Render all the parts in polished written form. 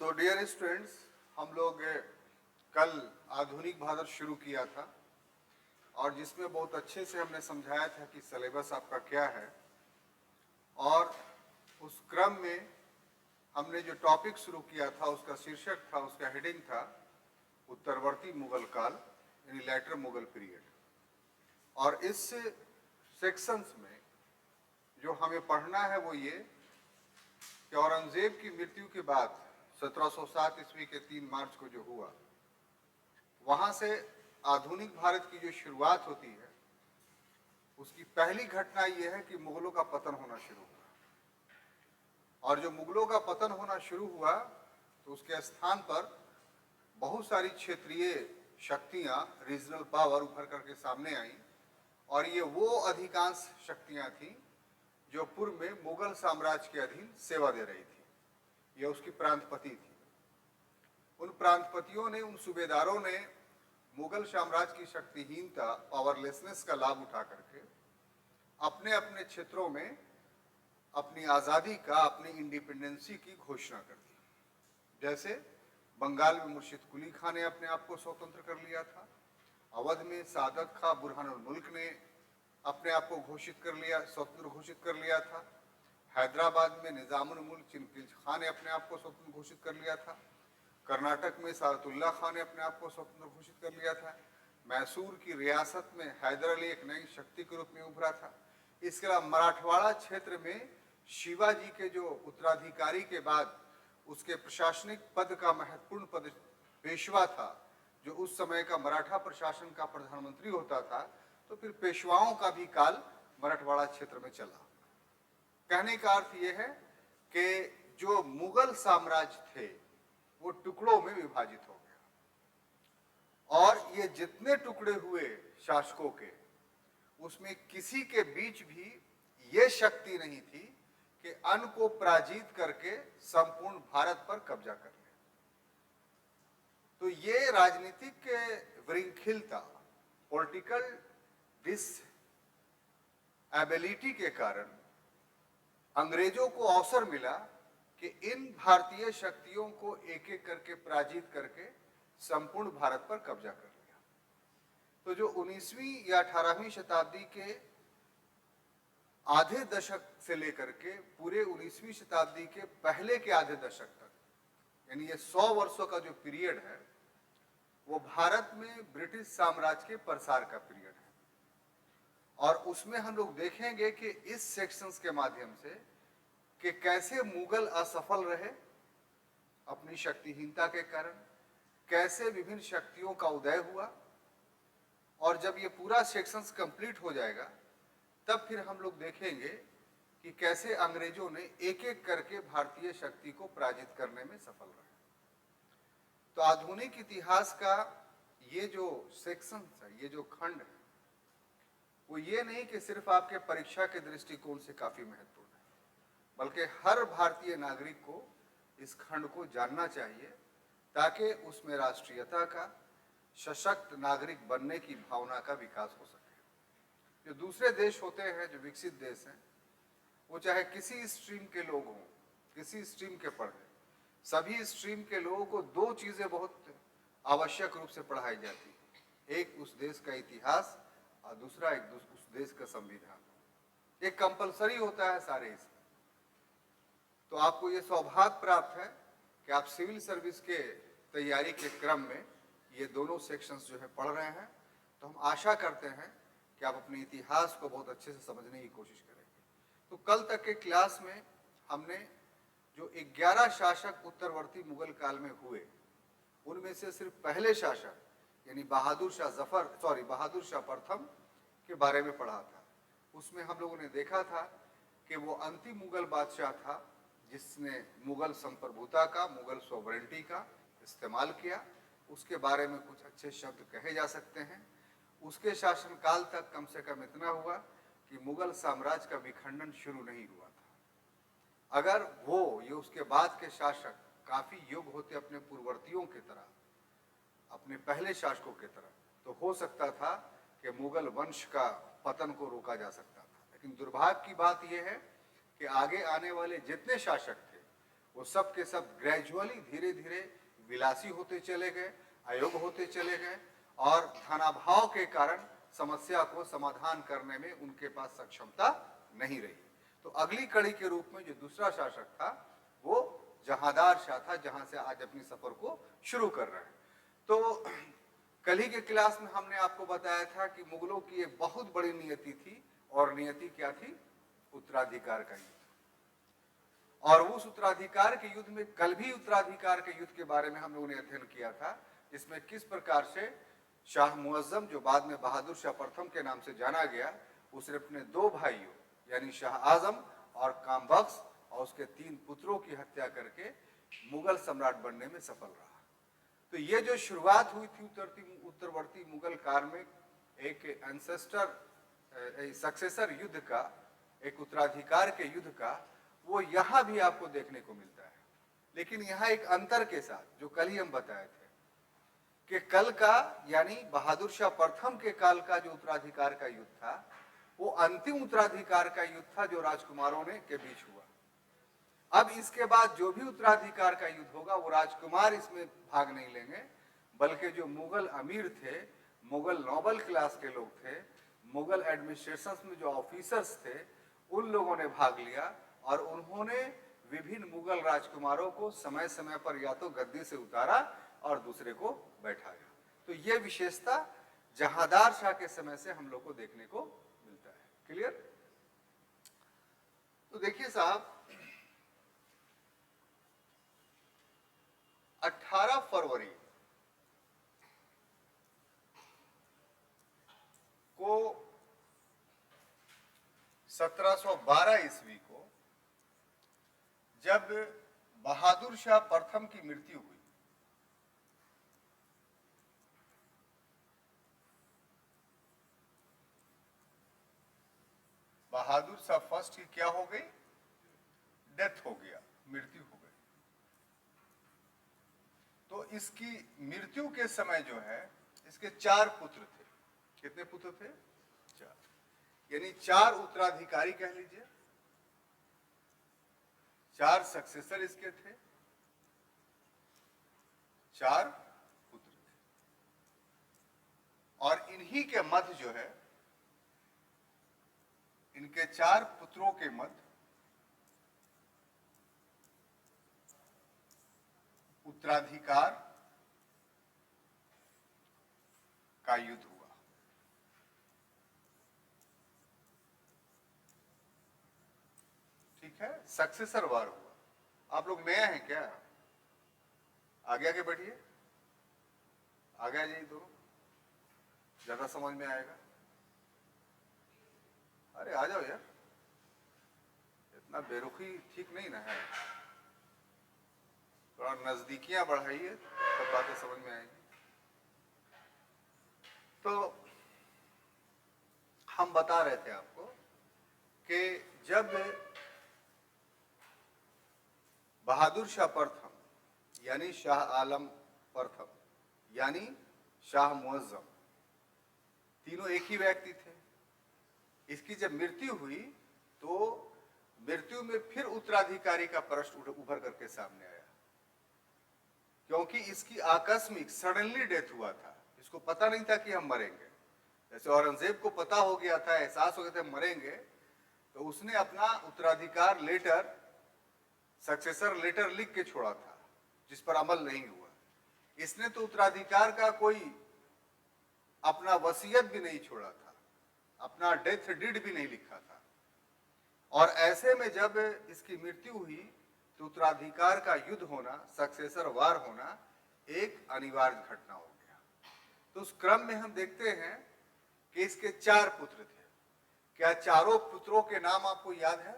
तो dear students, हम लोग कल आधुनिक भारत शुरू किया था और जिसमें बहुत अच्छे से हमने समझाया था कि सिलेबस आपका क्या है। और उस क्रम में हमने जो टॉपिक शुरू किया था उसका शीर्षक था, उसका हेडिंग था उत्तरवर्ती मुगल काल यानी लेटर मुगल पीरियड। और इस सेक्शंस में जो हमें पढ़ना है वो ये कि औरंगजेब की मृत्यु के बाद 1707 ईस्वी के 3 मार्च को जो हुआ, वहां से आधुनिक भारत की जो शुरुआत होती है उसकी पहली घटना यह है कि मुगलों का पतन होना शुरू हुआ। और जो मुगलों का पतन होना शुरू हुआ तो उसके स्थान पर बहुत सारी क्षेत्रीय शक्तियां, रीजनल पावर उभर करके सामने आई। और ये वो अधिकांश शक्तियां थीं जो पूर्व में मुगल साम्राज्य के अधीन सेवा दे रही थी। यह उसकी प्रांतपति थी। उन प्रांतपतियों ने, उन सूबेदारों ने मुगल साम्राज्य की शक्तिहीनता, पावरलेसनेस का लाभ उठा करके अपने अपने क्षेत्रों में अपनी आज़ादी का, अपनी इंडिपेंडेंसी की घोषणा कर दी। जैसे बंगाल में मुर्शिद कुली खान ने अपने आप को स्वतंत्र कर लिया था। अवध में सादत खां बुरहानुल मुल्क ने अपने आप को घोषित कर लिया, स्वतंत्र घोषित कर लिया था। हैदराबाद में निजामुल मुल्क चिनकिज खान ने अपने आप को स्वतंत्र घोषित कर लिया था। कर्नाटक में सादतुल्ला खान ने अपने आप को स्वतंत्र घोषित कर लिया था। मैसूर की रियासत में हैदर अली एक नई शक्ति के रूप में उभरा था। इसके अलावा मराठवाड़ा क्षेत्र में शिवाजी के जो उत्तराधिकारी के बाद उसके प्रशासनिक पद का महत्वपूर्ण पद पेशवा था, जो उस समय का मराठा प्रशासन का प्रधानमंत्री होता था। तो फिर पेशवाओं का भी काल मराठवाड़ा क्षेत्र में चला। कहने का अर्थ यह है कि जो मुगल साम्राज्य थे वो टुकड़ों में विभाजित हो गया। और ये जितने टुकड़े हुए शासकों के, उसमें किसी के बीच भी ये शक्ति नहीं थी कि अन्य को पराजित करके संपूर्ण भारत पर कब्जा कर ले। तो ये राजनीतिक विरंखिलता, पॉलिटिकल डिसएबिलिटी के कारण अंग्रेजों को अवसर मिला कि इन भारतीय शक्तियों को एक एक करके पराजित करके संपूर्ण भारत पर कब्जा कर लिया। तो जो 19वीं या 18वीं शताब्दी के आधे दशक से लेकर के पूरे 19वीं शताब्दी के पहले के आधे दशक तक, यानी ये 100 वर्षों का जो पीरियड है, वो भारत में ब्रिटिश साम्राज्य के प्रसार का पीरियड है। और उसमें हम लोग देखेंगे कि इस सेक्शंस के माध्यम से कि कैसे मुगल असफल रहे अपनी शक्तिहीनता के कारण, कैसे विभिन्न शक्तियों का उदय हुआ। और जब ये पूरा सेक्शंस कंप्लीट हो जाएगा तब फिर हम लोग देखेंगे कि कैसे अंग्रेजों ने एक एक करके भारतीय शक्ति को पराजित करने में सफल रहे। तो आधुनिक इतिहास का ये जो सेक्शंस है, ये जो खंड है, वो ये नहीं कि सिर्फ आपके परीक्षा के दृष्टिकोण से काफी महत्वपूर्ण है, बल्कि हर भारतीय नागरिक को इस खंड को जानना चाहिए ताकि उसमें राष्ट्रीयता का, सशक्त नागरिक बनने की भावना का विकास हो सके। जो दूसरे देश होते हैं, जो विकसित देश हैं, वो चाहे किसी स्ट्रीम के लोग हों, किसी स्ट्रीम के पढ़े, सभी स्ट्रीम के लोगों को दो चीजें बहुत आवश्यक रूप से पढ़ाई जाती है। एक उस देश का इतिहास और दूसरा उस देश का संविधान। एक कंपलसरी होता है सारे इसमें। तो आपको ये सौभाग्य प्राप्त है कि आप सिविल सर्विस के तैयारी के क्रम में ये दोनों सेक्शंस जो है पढ़ रहे हैं। तो हम आशा करते हैं कि आप अपने इतिहास को बहुत अच्छे से समझने की कोशिश करेंगे। तो कल तक के क्लास में हमने जो 11 शासक उत्तरवर्ती मुगल काल में हुए, उनमें से सिर्फ पहले शासक यानी बहादुर शाह प्रथम के बारे में पढ़ा था। उसमें हम लोगों ने देखा था कि वो अंतिम मुगल बादशाह था जिसने मुगल संप्रभुता का, मुगल सॉवरेंटी का इस्तेमाल किया। उसके बारे में कुछ अच्छे शब्द कहे जा सकते हैं। उसके शासनकाल तक कम से कम इतना हुआ कि मुगल साम्राज्य का विखंडन शुरू नहीं हुआ था। अगर वो ये उसके बाद के शासक काफी योग्य होते अपने पूर्ववर्तियों की तरह, अपने पहले शासकों की तरह, तो हो सकता था कि मुगल वंश का पतन को रोका जा सकता था। लेकिन दुर्भाग्य की बात यह है कि आगे आने वाले जितने शासक थे वो सब के सब ग्रेजुअली धीरे धीरे विलासी होते चले गए, अयोग्य होते चले गए और धनाभाव के कारण समस्या को समाधान करने में उनके पास सक्षमता नहीं रही। तो अगली कड़ी के रूप में जो दूसरा शासक था वो जहांदार शाह था, जहां से आज अपनी सफर को शुरू कर रहे हैं। तो कल ही के क्लास में हमने आपको बताया था कि मुगलों की एक बहुत बड़ी नियति थी, और नियति क्या थी? उत्तराधिकार का युद्ध। और उस उत्तराधिकार के युद्ध में कल भी उत्तराधिकार के युद्ध के बारे में हम लोगों ने अध्ययन किया था, जिसमें किस प्रकार से शाह मुअज्जम, जो बाद में बहादुर शाह प्रथम के नाम से जाना गया, उसने अपने दो भाइयों यानी शाह आजम और कामबख्श और उसके 3 पुत्रों की हत्या करके मुगल सम्राट बनने में सफल रहा। तो ये जो शुरुआत हुई थी उत्तरवर्ती मुगल काल में एक सक्सेसर युद्ध का, एक उत्तराधिकार के युद्ध का, वो यहाँ भी आपको देखने को मिलता है। लेकिन यहाँ एक अंतर के साथ, जो कल ही हम बताए थे कि कल का यानी बहादुर शाह प्रथम के काल का जो उत्तराधिकार का युद्ध था, वो अंतिम उत्तराधिकार का युद्ध था जो राजकुमारों ने के बीच हुआ। अब इसके बाद जो भी उत्तराधिकार का युद्ध होगा वो राजकुमार इसमें भाग नहीं लेंगे, बल्कि जो मुगल अमीर थे, मुगल नोबल क्लास के लोग थे, मुगल एडमिनिस्ट्रेशन में जो ऑफिसर्स थे, उन लोगों ने भाग लिया और उन्होंने विभिन्न मुगल राजकुमारों को समय समय पर या तो गद्दी से उतारा और दूसरे को बैठाया। तो ये विशेषता जहांदार शाह के समय से हम लोग को देखने को मिलता है। क्लियर? तो देखिए साहब, 18 फरवरी को 1712 ईस्वी को जब बहादुर शाह प्रथम की मृत्यु हुई, बहादुर शाह फर्स्ट की क्या हो गई? डेथ हो गया, मृत्यु हो गई। तो इसकी मृत्यु के समय जो है, इसके 4 पुत्र थे। कितने पुत्र थे? 4, यानी 4 उत्तराधिकारी कह लीजिए, 4 सक्सेसर इसके थे, 4 पुत्र थे। और इन्हीं के मध्य जो है, इनके 4 पुत्रों के मध्य उत्तराधिकार का युद्ध हुआ। ठीक है, सक्सेसर वार हुआ। आप लोग नए हैं क्या? आगे आगे बढ़िए, आगे आ जाइए, दोनों ज्यादा समझ में आएगा। अरे आ जाओ यार, इतना बेरुखी ठीक नहीं ना है, थोड़ा नजदीकियां बढ़ाइए तब बातें समझ में आएगी। तो हम बता रहे थे आपको कि जब बहादुर शाह प्रथम यानी शाह आलम प्रथम यानी शाह मुअज्जम, तीनों एक ही व्यक्ति थे। इसकी जब मृत्यु हुई तो मृत्यु में फिर उत्तराधिकारी का प्रश्न उभर करके सामने आया, क्योंकि इसकी आकस्मिक सडनली डेथ हुआ था। इसको पता नहीं था कि हम मरेंगे। जैसे औरंगजेब को पता हो गया था, एहसास हो गया था मरेंगे, तो उसने अपना उत्तराधिकार लेटर, सक्सेसर लेटर लिख के छोड़ा था, जिस पर अमल नहीं हुआ। इसने तो उत्तराधिकार का कोई अपना वसीयत भी नहीं छोड़ा था, अपना डेथ डीड भी नहीं लिखा था। और ऐसे में जब इसकी मृत्यु हुई तो उत्तराधिकार का युद्ध होना, सक्सेसर वार होना एक अनिवार्य घटना हो गया। तो उस क्रम में हम देखते हैं कि इसके 4 पुत्र थे। क्या चारों पुत्रों के नाम आपको याद है?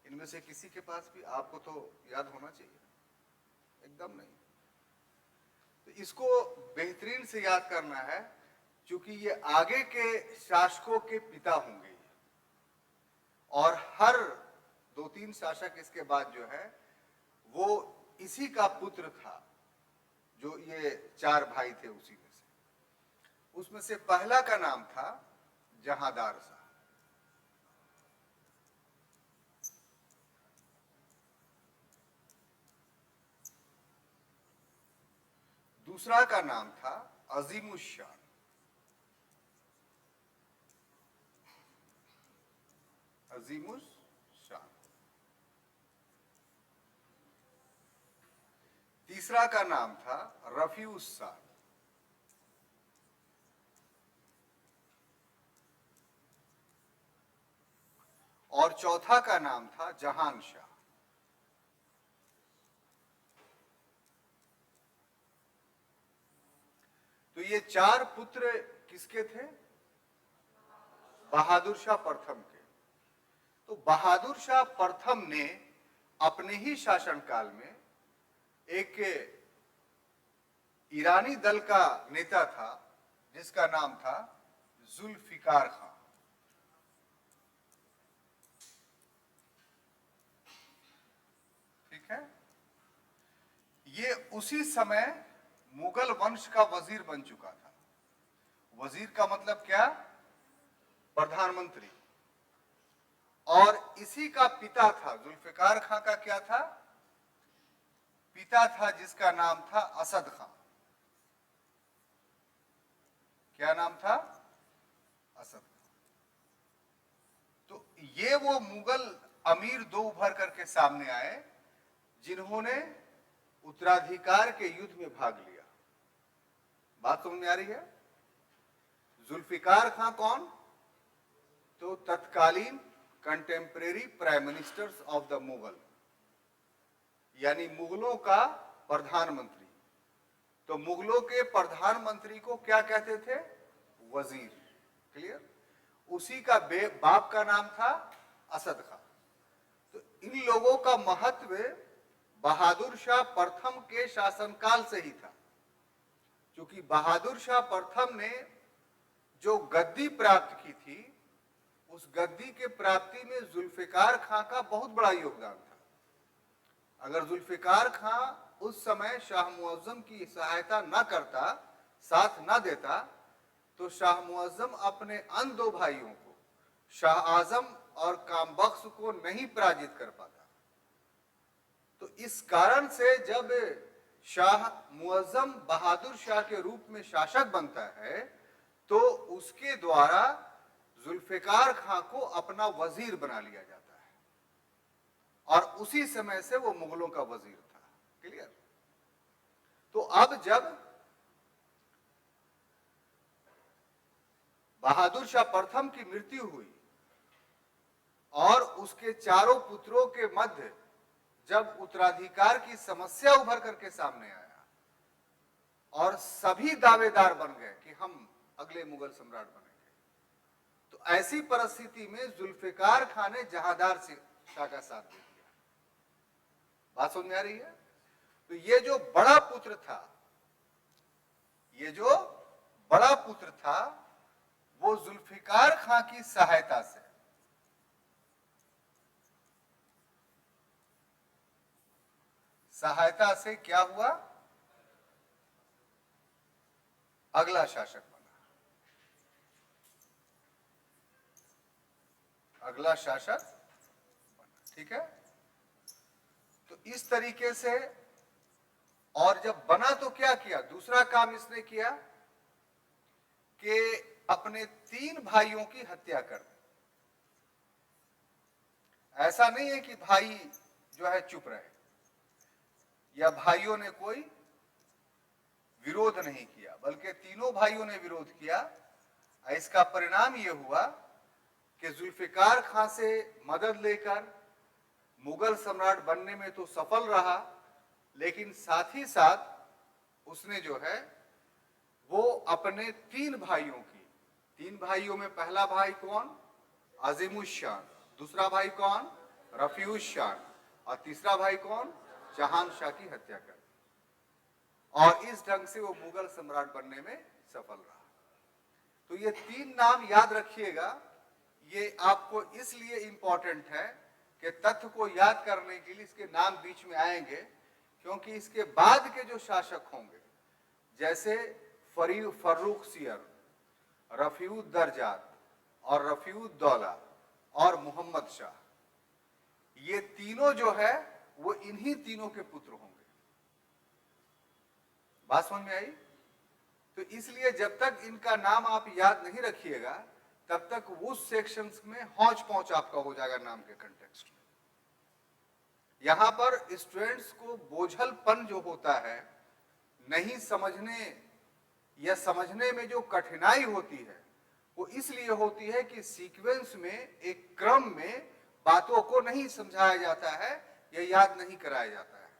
इनमें से किसी के पास भी? आपको तो याद होना चाहिए, एकदम नहीं। तो इसको बेहतरीन से याद करना है, क्योंकि ये आगे के शासकों के पिता होंगे और हर 2-3 शासक इसके बाद जो है वो इसी का पुत्र था, जो ये 4 भाई थे उसी में से। उसमें से पहला का नाम था जहांदार शाह। दूसरा का नाम था अजीमुशान। अजीमुशान। तीसरा का नाम था रफीउस्सान। और चौथा का नाम था जहानशाह। तो ये चार पुत्र किसके थे? बहादुर शाह प्रथम के। तो बहादुर शाह प्रथम ने अपने ही शासनकाल में एक ईरानी दल का नेता था जिसका नाम था जुल्फिकार खान। ठीक है, ये उसी समय मुगल वंश का वजीर बन चुका था। वजीर का मतलब क्या? प्रधानमंत्री। और इसी का पिता था, जुल्फिकार खां का क्या था? पिता था, जिसका नाम था असद खां। क्या नाम था? असद खां। तो ये वो मुगल अमीर दो उभर करके सामने आए जिन्होंने उत्तराधिकार के युद्ध में भाग लिया। बात समझ में आ रही है? जुल्फिकार खां कौन? तो तत्कालीन contemporary prime ministers of the Mughal, यानी मुगलों का प्रधानमंत्री। तो मुगलों के प्रधानमंत्री को क्या कहते थे? वजीर। क्लियर? उसी का बाप का नाम था असद खां। तो इन लोगों का महत्व बहादुर शाह प्रथम के शासनकाल से ही था, क्योंकि बहादुर शाह प्रथम ने जो गद्दी प्राप्त की थी, उस गद्दी के प्राप्ति में जुल्फिकार खां का बहुत बड़ा योगदान था। अगर जुल्फिकार खां उस समय शाह मुअज्जम की सहायता न करता, साथ न देता, तो शाह मुअज्जम अपने अन्य दो भाइयों को, शाह आजम और कामबख्श को नहीं पराजित कर पाता। तो इस कारण से जब शाह मुअज्जम बहादुर शाह के रूप में शासक बनता है, तो उसके द्वारा जुल्फिकार खां को अपना वजीर बना लिया जाता है, और उसी समय से वो मुगलों का वजीर था। क्लियर? तो अब जब बहादुर शाह प्रथम की मृत्यु हुई और उसके चारों पुत्रों के मध्य जब उत्तराधिकार की समस्या उभर करके सामने आया और सभी दावेदार बन गए कि हम अगले मुगल सम्राट बनेंगे, तो ऐसी परिस्थिति में जुल्फिकार खां ने जहांदार शाह का साथ दे दिया। बात समझ में आ रही है? तो ये जो बड़ा पुत्र था, ये जो बड़ा पुत्र था, वो जुल्फिकार खां की सहायता से क्या हुआ? अगला शासक बना। अगला शासक बना। ठीक है? तो इस तरीके से, और जब बना तो क्या किया? दूसरा काम इसने किया कि अपने 3 भाइयों की हत्या कर दी। ऐसा नहीं है कि भाई जो है चुप रहे, या भाइयों ने कोई विरोध नहीं किया, बल्कि तीनों भाइयों ने विरोध किया। इसका परिणाम यह हुआ कि जुल्फिकार खां से मदद लेकर मुगल सम्राट बनने में तो सफल रहा, लेकिन साथ ही साथ उसने जो है वो अपने 3 भाइयों की, 3 भाइयों में पहला भाई कौन? अजीमुशान। दूसरा भाई कौन? रफीउशान। और तीसरा भाई कौन? जहानशाह की हत्या कर दी। और इस ढंग से वो मुगल सम्राट बनने में सफल रहा। तो ये 3 नाम याद रखिएगा। ये आपको इसलिए इंपॉर्टेंट है कि तथ्य को याद करने के लिए इसके नाम बीच में आएंगे, क्योंकि इसके बाद के जो शासक होंगे, जैसे फर्रुख सियर, रफीउद्दर्जात और रफीउद्दौला और मोहम्मद शाह, ये तीनों जो है वो इन्हीं तीनों के पुत्र होंगे। बात समझ में आई? तो इसलिए जब तक इनका नाम आप याद नहीं रखिएगा तब तक उस सेक्शंस में हौच पौच आपका हो जाएगा नाम के कंटेक्स्ट में। यहां पर स्टूडेंट्स को बोझलपन जो होता है, नहीं समझने या समझने में जो कठिनाई होती है वो इसलिए होती है कि सीक्वेंस में एक क्रम में बातों को नहीं समझाया जाता है या याद नहीं कराया जाता है।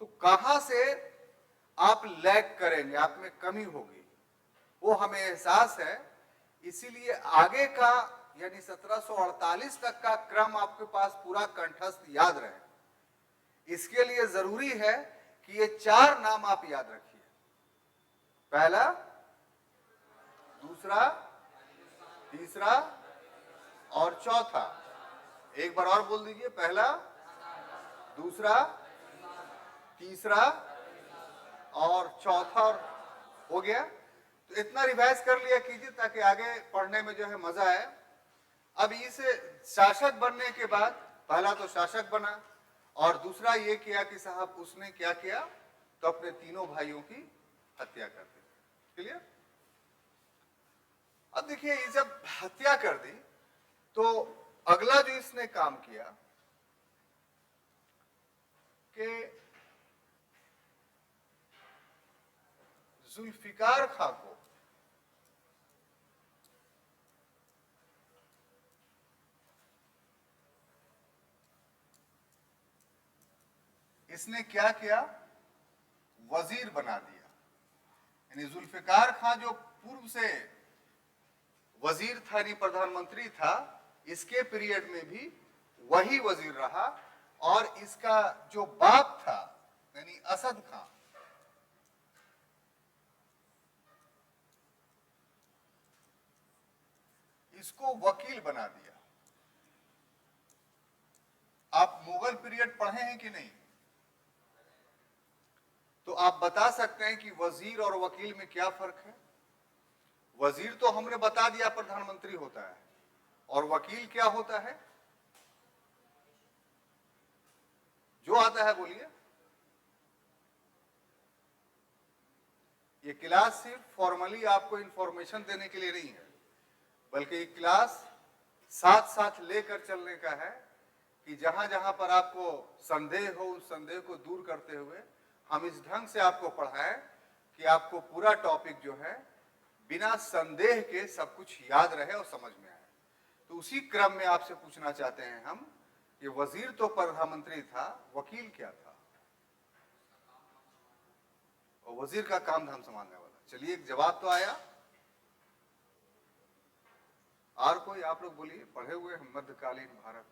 तो कहां से आप लैग करेंगे, आप में कमी होगी, वो हमें एहसास है। इसीलिए आगे का यानी 1748 तक का क्रम आपके पास पूरा कंठस्थ याद रहे। इसके लिए जरूरी है कि ये 4 नाम आप याद रखिए। पहला, दूसरा, तीसरा और चौथा। एक बार और बोल दीजिए, पहला, दूसरा, तीसरा और चौथा। हो गया? तो इतना रिवाइज कर लिया कीजिए ताकि आगे पढ़ने में जो है मजा आए। अब इसे शासक बनने के बाद पहला तो शासक बना और दूसरा ये किया कि साहब उसने क्या किया, तो अपने तीनों भाइयों की हत्या कर दी। क्लियर? अब देखिए, ये जब हत्या कर दी तो अगला जो इसने काम किया कि जुल्फिकार खां को इसने क्या किया, वजीर बना दिया। यानी जुल्फिकार खां जो पूर्व से वजीर था, यानी प्रधानमंत्री था, इसके पीरियड में भी वही वजीर रहा। और इसका जो बाप था यानी असद खां, इसको वकील बना दिया। आप मुगल पीरियड पढ़े हैं कि नहीं? तो आप बता सकते हैं कि वजीर और वकील में क्या फर्क है? वजीर तो हमने बता दिया प्रधानमंत्री होता है, और वकील क्या होता है? जो आता है बोलिए। ये क्लास सिर्फ फॉर्मली आपको इंफॉर्मेशन देने के लिए नहीं है, बल्कि ये क्लास साथ साथ लेकर चलने का है कि जहां जहां पर आपको संदेह हो, उस संदेह को दूर करते हुए हम इस ढंग से आपको पढ़ाएं कि आपको पूरा टॉपिक जो है बिना संदेह के सब कुछ याद रहे और समझ में आए। तो उसी क्रम में आपसे पूछना चाहते हैं हम, ये वजीर तो प्रधानमंत्री था, वकील क्या था? और वजीर का काम धाम संभालने वाला। चलिए, एक जवाब तो आया। और कोई आप लोग बोलिए, पढ़े हुए हैं मध्यकालीन भारत।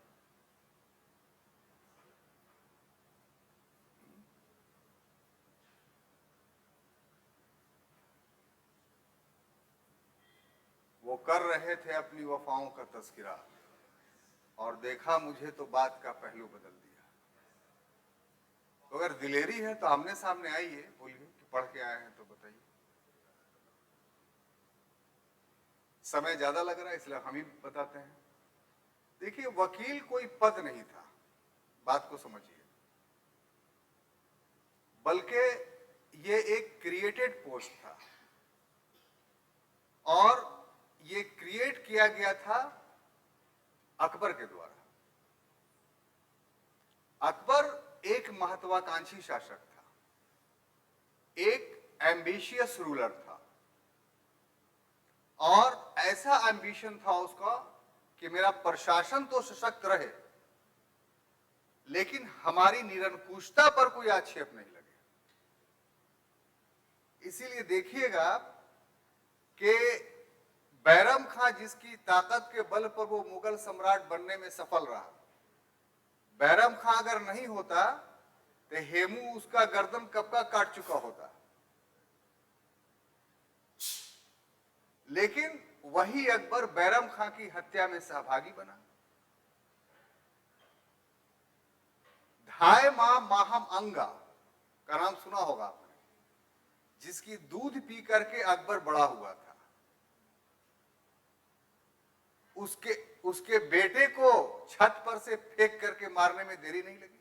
वो कर रहे थे अपनी वफाओं का तस्करा और देखा मुझे तो बात का पहलू बदल दिया। तो अगर दिलेरी है तो आमने सामने आइए, बोलिए कि पढ़ के आए हैं तो बताइए। समय ज्यादा लग रहा है इसलिए हम ही बताते हैं। देखिए, वकील कोई पद नहीं था, बात को समझिए, बल्कि ये एक क्रिएटेड पोस्ट था। और ये क्रिएट किया गया था अकबर के द्वारा। अकबर एक महत्वाकांक्षी शासक था, एक एम्बिशियस रूलर था, और ऐसा एम्बिशन था उसका कि मेरा प्रशासन तो सशक्त रहे लेकिन हमारी निरंकुशता पर कोई आक्षेप नहीं लगे। इसीलिए देखिएगा कि बैरम खां जिसकी ताकत के बल पर वो मुगल सम्राट बनने में सफल रहा, बैरम खां अगर नहीं होता तो हेमू उसका गर्दन कब का काट चुका होता। लेकिन वही अकबर बैरम खां की हत्या में सहभागी बना। धाय मां माहम अंगा का नाम सुना होगा आपने, जिसकी दूध पी करके अकबर बड़ा हुआ था। उसके बेटे को छत पर से फेंक करके मारने में देरी नहीं लगी।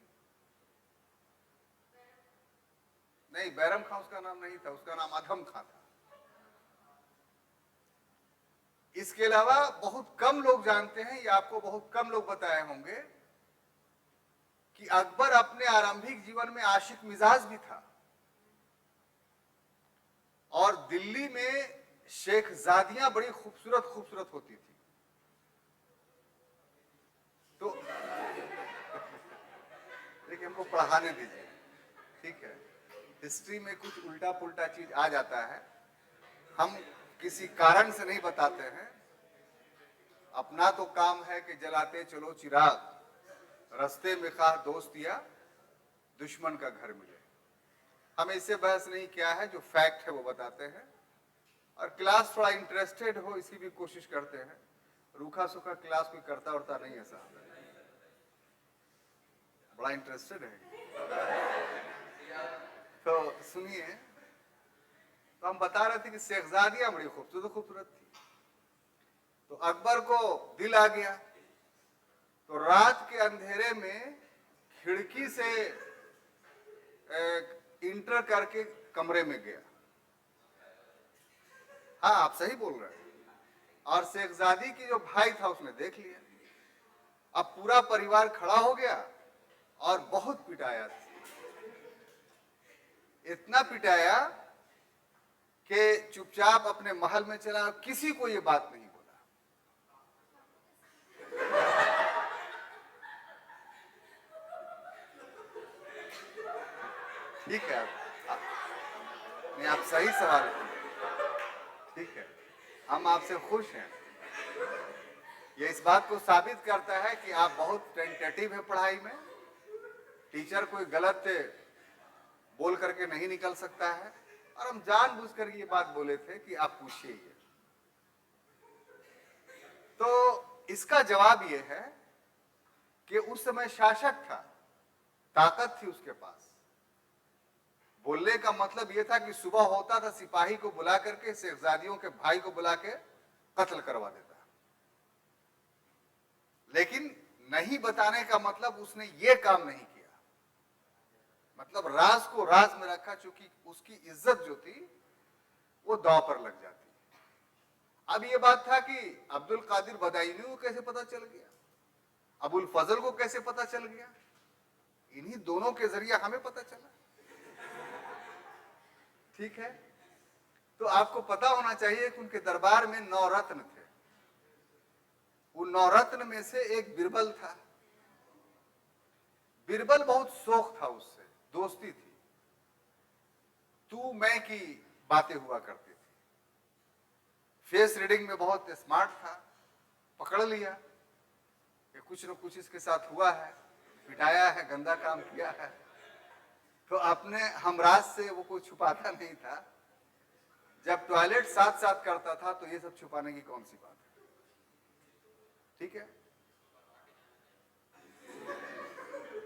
नहीं, बैरम खां उसका नाम नहीं था, उसका नाम अधम खां था। इसके अलावा बहुत कम लोग जानते हैं, या आपको बहुत कम लोग बताए होंगे कि अकबर अपने आरंभिक जीवन में आशिक मिजाज भी था और दिल्ली में शेखजादियां बड़ी खूबसूरत खूबसूरत होती थी। तो देखिए, हमको पढ़ाने दीजिए, ठीक है। हिस्ट्री में कुछ उल्टा पुल्टा चीज आ जाता है, हम किसी कारण से नहीं बताते हैं। अपना तो काम है कि जलाते चलो चिराग, रास्ते में खाह दोस्त या दुश्मन का घर मिले। हमें इससे बहस नहीं किया है, जो फैक्ट है वो बताते हैं, और क्लास थोड़ा इंटरेस्टेड हो इसकी भी कोशिश करते हैं। रूखा सूखा क्लास कोई करता उड़ता नहीं है साहब, बड़ा इंटरेस्टेड है। तो सुनिए, तो हम बता रहे थे कि शेखजादियां बड़ी खूबसूरत खूबसूरत थी। तो अकबर को दिल आ गया, तो रात के अंधेरे में खिड़की से इंटर करके कमरे में गया। हाँ, आप सही बोल रहे हैं। और शेखजादी की जो भाई था उसने देख लिया। अब पूरा परिवार खड़ा हो गया और बहुत पिटाया, इतना पिटाया कि चुपचाप अपने महल में चला, किसी को ये बात नहीं बोला। ठीक है, नहीं, आप सही सवाल किए, ठीक है, हम आपसे खुश हैं। ये इस बात को साबित करता है कि आप बहुत टेंटेटिव है पढ़ाई में। टीचर कोई गलत बोल करके नहीं निकल सकता है, और हम जानबूझकर ये बात बोले थे कि आप पूछिए ये। तो इसका जवाब ये है कि उस समय शासक था, ताकत थी उसके पास। बोलने का मतलब यह था कि सुबह होता था, सिपाही को बुला करके शेखजादियों के भाई को बुला के कत्ल करवा देता। लेकिन नहीं बताने का मतलब उसने ये काम नहीं किया, मतलब राज को राज में रखा, चूंकि उसकी इज्जत जो थी वो दांव पर लग जाती। अब ये बात था कि अब्दुल कादिर बदायूनी को कैसे पता चल गया, अबुल फजल को कैसे पता चल गया, इन्हीं दोनों के जरिए हमें पता चला। ठीक है, तो आपको पता होना चाहिए कि उनके दरबार में 9 रत्न थे। उन 9 रत्न में से एक बिरबल था। बिरबल बहुत शौक था उससे, दोस्ती थी, तू मैं की बातें हुआ करती थी। फेस रीडिंग में बहुत स्मार्ट था, पकड़ लिया कि कुछ न कुछ इसके साथ हुआ है, पिटाया है, गंदा काम किया है। तो अपने हमराज से वो कोई छुपाता नहीं था। जब टॉयलेट साथ साथ करता था तो ये सब छुपाने की कौन सी बात है, ठीक है।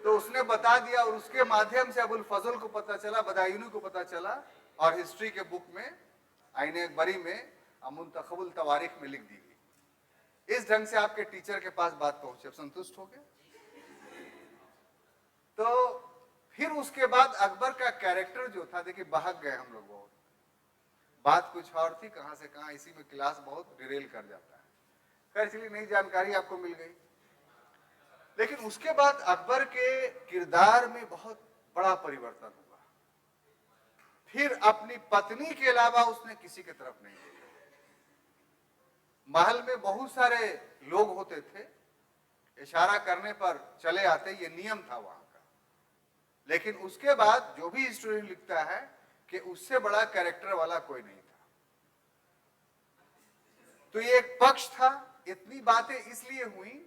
तो उसने बता दिया, और उसके माध्यम से अबुल फजल को पता चला, बदायूनी को पता चला, और हिस्ट्री के बुक में आईने अकबरी में मुंतखबुल तवारीख में लिख दी गई। इस ढंग से आपके टीचर के पास बात पहुंचे, अब संतुष्ट हो गए। तो फिर उसके बाद अकबर का कैरेक्टर जो था, देखिए बहक गए हम लोग बहुत, बात कुछ और थी, कहां से कहां, इसी में क्लास बहुत डिरेल कर जाता है। खैर, इसलिए नई जानकारी आपको मिल गई। लेकिन उसके बाद अकबर के किरदार में बहुत बड़ा परिवर्तन हुआ। फिर अपनी पत्नी के अलावा उसने किसी की तरफ नहीं देखा। महल में बहुत सारे लोग होते थे, इशारा करने पर चले आते, ये नियम था वहां का। लेकिन उसके बाद जो भी हिस्टोरियन लिखता है कि उससे बड़ा कैरेक्टर वाला कोई नहीं था। तो ये एक पक्ष था। इतनी बातें इसलिए हुई,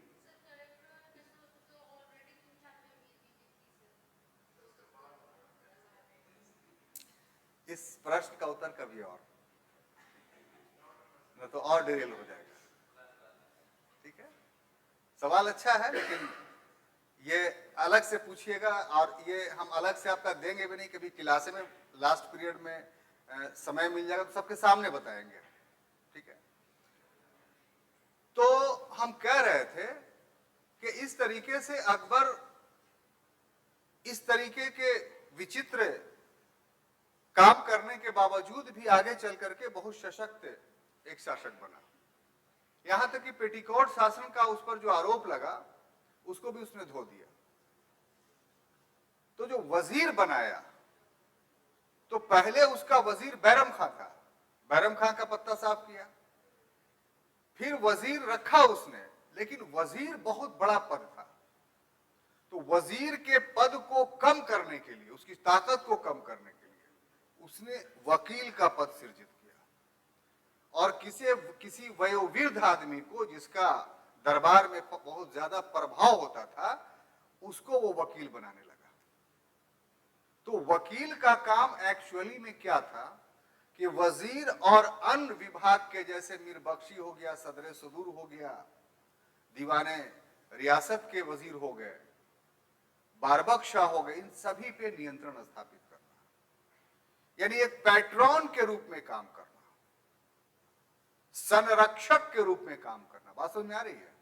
इस प्रश्न का उत्तर कभी और, न तो और डिरेल हो जाएगा। ठीक है, सवाल अच्छा है, लेकिन ये अलग से पूछिएगा, और ये हम अलग से आपका देंगे भी नहीं। कभी क्लास में लास्ट पीरियड में समय मिल जाएगा तो सबके सामने बताएंगे, ठीक है। तो हम कह रहे थे कि इस तरीके से अकबर इस तरीके के विचित्र काम करने के बावजूद भी आगे चल करके बहुत सशक्त एक शासक बना। यहां तक कि पेटिकोट शासन का उस पर जो आरोप लगा उसको भी उसने धो दिया। तो जो वजीर बनाया तो पहले उसका वजीर बैरम खां था, बैरम खां का पत्ता साफ किया, फिर वजीर रखा उसने, लेकिन वजीर बहुत बड़ा पद था, तो वजीर के पद को कम करने के लिए, उसकी ताकत को कम करने के लिए उसने वकील का पद सृजित किया और किसी वयोवृद्ध आदमी को जिसका दरबार में बहुत ज्यादा प्रभाव होता था उसको वो वकील बनाने लगा। तो वकील का काम एक्चुअली में क्या था कि वजीर और अन्य विभाग के जैसे मीर बख्शी हो गया, सदर सदूर हो गया, दीवाने रियासत के वजीर हो गए, बारबक शाह हो गए, इन सभी पे नियंत्रण स्थापित करना, यानी एक पैट्रॉन के रूप में काम करना, संरक्षक के रूप में काम करना। बात समझ में आ रही है?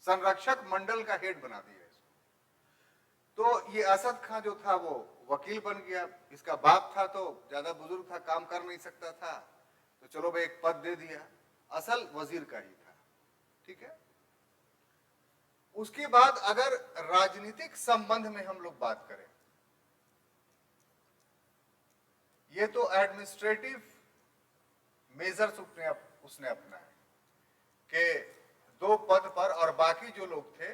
संरक्षक मंडल का हेड बना दिया इसको। तो ये असद खां जो था वो वकील बन गया, इसका बाप था तो ज्यादा बुजुर्ग था, काम कर नहीं सकता था, तो चलो भाई एक पद दे दिया, असल वजीर का ही था। ठीक है। उसके बाद अगर राजनीतिक संबंध में हम लोग बात करें, ये तो एडमिनिस्ट्रेटिव मेजर्स उसने अपनाए कि 2 पद पर और बाकी जो लोग थे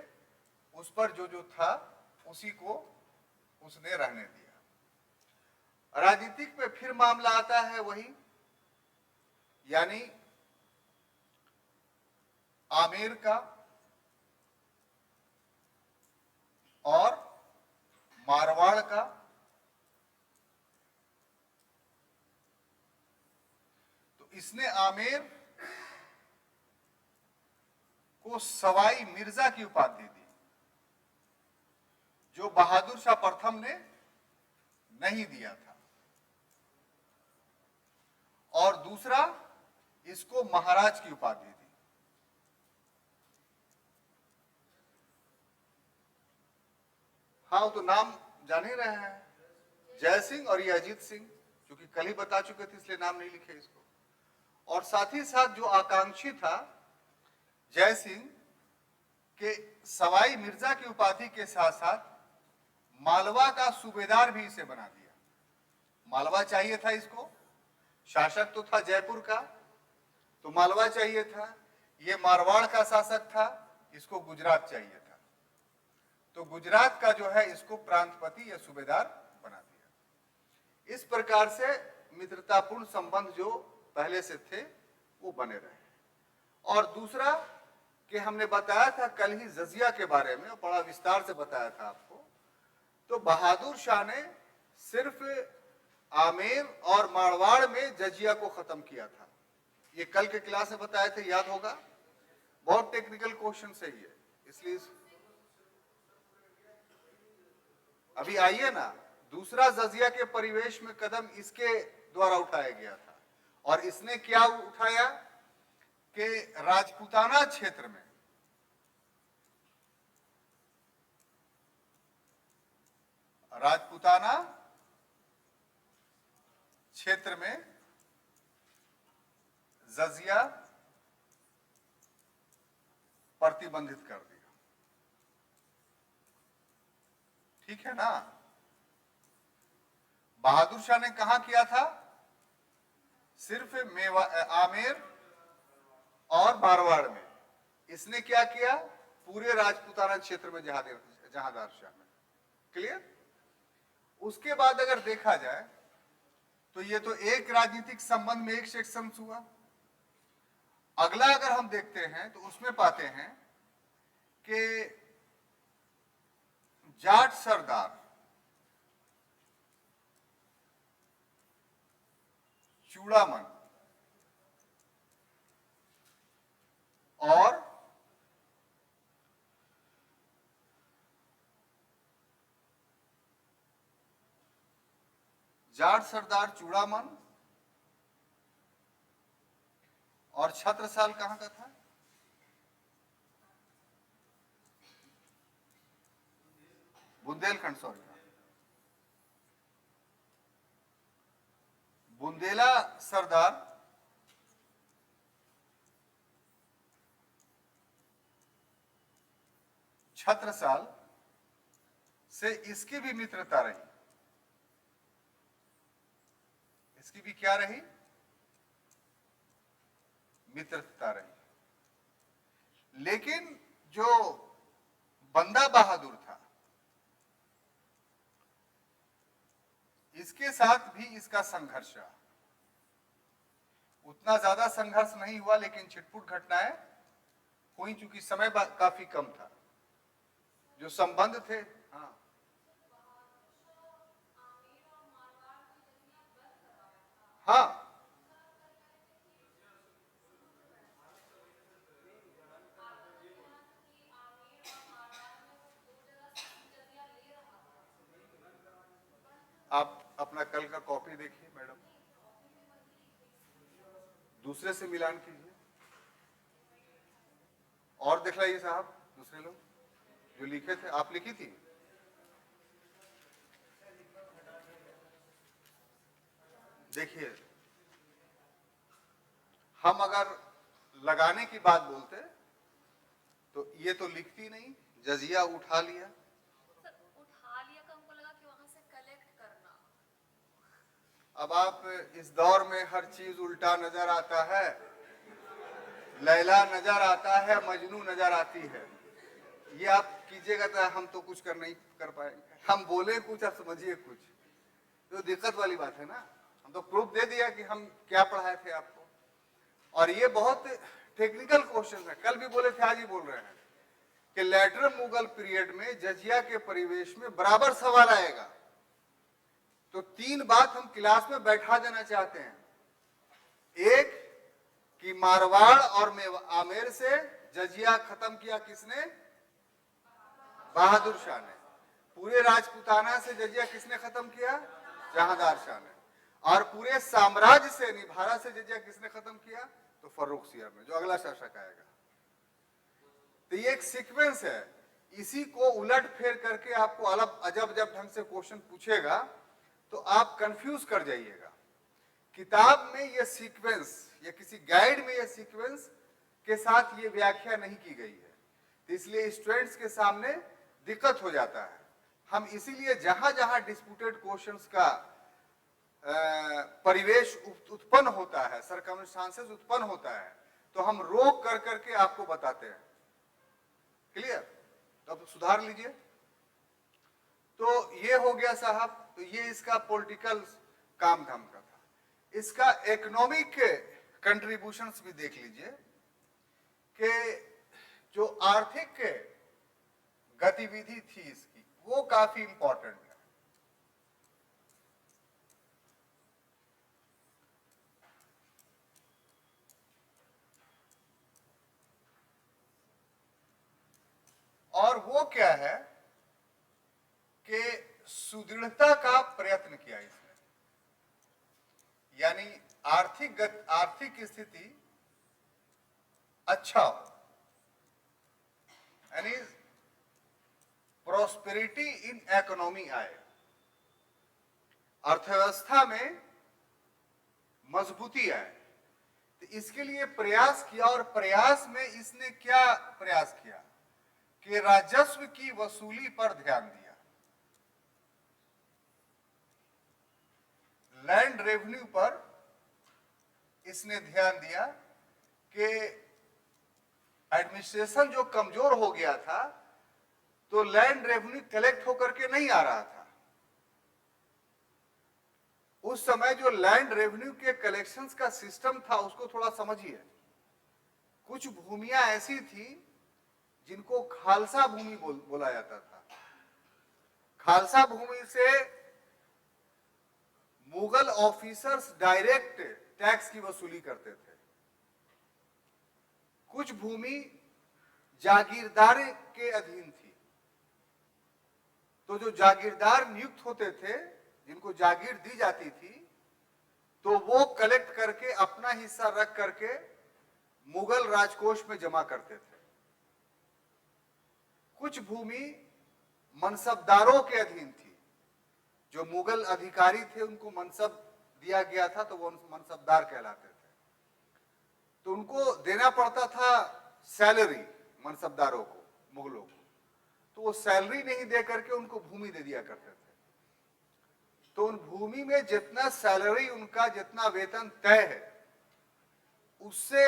उस पर जो था उसी को उसने रहने दिया। राजनीतिक पे फिर मामला आता है वही, यानी आमेर का और मारवाड़ का। तो इसने आमेर को सवाई मिर्जा की उपाधि दी जो बहादुर शाह प्रथम ने नहीं दिया था, और दूसरा इसको महाराज की उपाधि दी। हाँ, तो नाम जान ही रहे हैं, जय सिंह और ये अजीत सिंह, क्योंकि कल ही बता चुके थे इसलिए नाम नहीं लिखे इसको। और साथ ही साथ जो आकांक्षी था जय सिंह के सवाई मिर्जा की उपाधि के साथ साथ मालवा का सूबेदार भी इसे बना दिया। मालवा चाहिए था इसको, शासक तो था जयपुर का, तो मालवा चाहिए था। ये मारवाड़ का शासक था, इसको गुजरात चाहिए था, तो गुजरात का जो है इसको प्रांतपति या सूबेदार बना दिया। इस प्रकार से मित्रतापूर्ण संबंध जो पहले से थे वो बने रहे। और दूसरा कि हमने बताया था कल ही जजिया के बारे में, बड़ा विस्तार से बताया था आपको। तो बहादुर शाह ने सिर्फ आमेर और मारवाड़ में जजिया को खत्म किया था। ये कल के क्लास में बताए थे, याद होगा, बहुत टेक्निकल क्वेश्चन है ये, इसलिए अभी आइए ना, दूसरा जजिया के परिवेश में कदम इसके द्वारा उठाया गया था। और इसने क्या उठाया कि राजपूताना क्षेत्र में, राजपूताना क्षेत्र में जजिया प्रतिबंधित कर दिया। ठीक है ना? बहादुर शाह ने कहा किया था? सिर्फ आमेर और मारवाड़ में। इसने क्या किया? पूरे राजपूताना क्षेत्र में जहांदार शाह में। क्लियर? उसके बाद अगर देखा जाए तो ये तो एक राजनीतिक संबंध में एक सेक्शन हुआ। अगला अगर हम देखते हैं तो उसमें पाते हैं कि जाट सरदार चूड़ामन और जाट सरदार चूड़ामन और छत्रसाल कहां का था? बुंदेलखंड, सॉरी। बुंदेला सरदार छत्रसाल से इसकी भी मित्रता रही। इसकी भी क्या रही? मित्रता रही। लेकिन जो बंदा बहादुर था, इसके साथ भी इसका संघर्ष रहा। उतना ज्यादा संघर्ष नहीं हुआ, लेकिन छिटपुट घटनाएं हुई, चूंकि समय काफी कम था। जो संबंध थे, हाँ, हाँ, आप अपना कल का कॉपी देखिए मैडम, दूसरे से मिलान कीजिए और दिखलाइए साहब। दूसरे लोग जो लिखे थे, आप लिखी थी? देखिए, हम अगर लगाने की बात बोलते तो ये तो लिखती नहीं, जजिया उठा लिया। उठा लिया का हमको लगा कि वहां से कलेक्ट करना। अब आप इस दौर में हर चीज उल्टा नजर आता है। लैला नजर आता है, मजनू नजर आती है। ये आप कीजिएगा तो हम तो कुछ नहीं कर पाएंगे। हम बोले कुछ, आप समझिए कुछ, तो दिक्कत वाली बात है ना। हम तो प्रूफ दे दिया कि हम क्या पढ़ाए थे आपको। और ये बहुत टेक्निकल क्वेश्चन है, कल भी बोले थे, आज ही बोल रहे हैं कि लेटर मुगल पीरियड में जजिया के परिवेश में बराबर सवाल आएगा। तो तीन बात हम क्लास में बैठा देना चाहते हैं। एक, कि मारवाड़ और आमेर से जजिया खत्म किया किसने? बहादुर शाह ने। पूरे राजपूताना से जजिया किसने खत्म किया? जहांदार शाह ने। और पूरे साम्राज्य से, निभारा से जजिया किसने खत्म किया? तो फर्रुख सियर ने, जो अगला शासक आएगा। तो ये एक सीक्वेंस है। इसी को उलट फेर करके आपको अलग अजब अजब ढंग से क्वेश्चन पूछेगा तो आप कंफ्यूज कर जाइएगा। किताब में ये सीक्वेंस या किसी गाइड में ये सीक्वेंस के साथ ये व्याख्या नहीं की गई है, तो इसलिए स्टूडेंट्स के सामने दिक्कत हो जाता है। हम इसीलिए जहां जहां डिस्प्यूटेड क्वेश्चंस का परिवेश उत्पन्न होता है, सर्कमस्टांसेस उत्पन्न होता है, तो हम रोक कर करके आपको बताते हैं। क्लियर? तो अब सुधार लीजिए। तो ये हो गया साहब। तो ये इसका पॉलिटिकल काम धाम का था। इसका इकोनॉमिक कंट्रीब्यूशंस भी देख लीजिए कि जो आर्थिक गतिविधि थी इसकी, वो काफी इंपॉर्टेंट है। और वो क्या है कि सुदृढ़ता का प्रयत्न किया इसने, यानी आर्थिक स्थिति अच्छा हो, यानी प्रोस्पेरिटी इन इकोनॉमी आए, अर्थव्यवस्था में मजबूती आए। तो इसके लिए प्रयास किया। और प्रयास में इसने क्या प्रयास किया कि राजस्व की वसूली पर ध्यान दिया। लैंड रेवेन्यू पर इसने ध्यान दिया कि एडमिनिस्ट्रेशन जो कमजोर हो गया था, तो लैंड रेवेन्यू कलेक्ट होकर के नहीं आ रहा था। उस समय जो लैंड रेवेन्यू के कलेक्शंस का सिस्टम था, उसको थोड़ा समझिए। कुछ भूमियां ऐसी थी जिनको खालसा भूमि बोला जाता था। खालसा भूमि से मुगल ऑफिसर्स डायरेक्ट टैक्स की वसूली करते थे। कुछ भूमि जागीरदार के अधीन थी, तो जो जागीरदार नियुक्त होते थे, जिनको जागीर दी जाती थी, तो वो कलेक्ट करके अपना हिस्सा रख करके मुगल राजकोष में जमा करते थे। कुछ भूमि मनसबदारों के अधीन थी। जो मुगल अधिकारी थे, उनको मनसब दिया गया था तो वो मनसबदार कहलाते थे। तो उनको देना पड़ता था सैलरी, मनसबदारों को, मुगलों को। तो वो सैलरी नहीं दे करके उनको भूमि दे दिया करते थे। तो उन भूमि में जितना सैलरी, उनका जितना वेतन तय है, उससे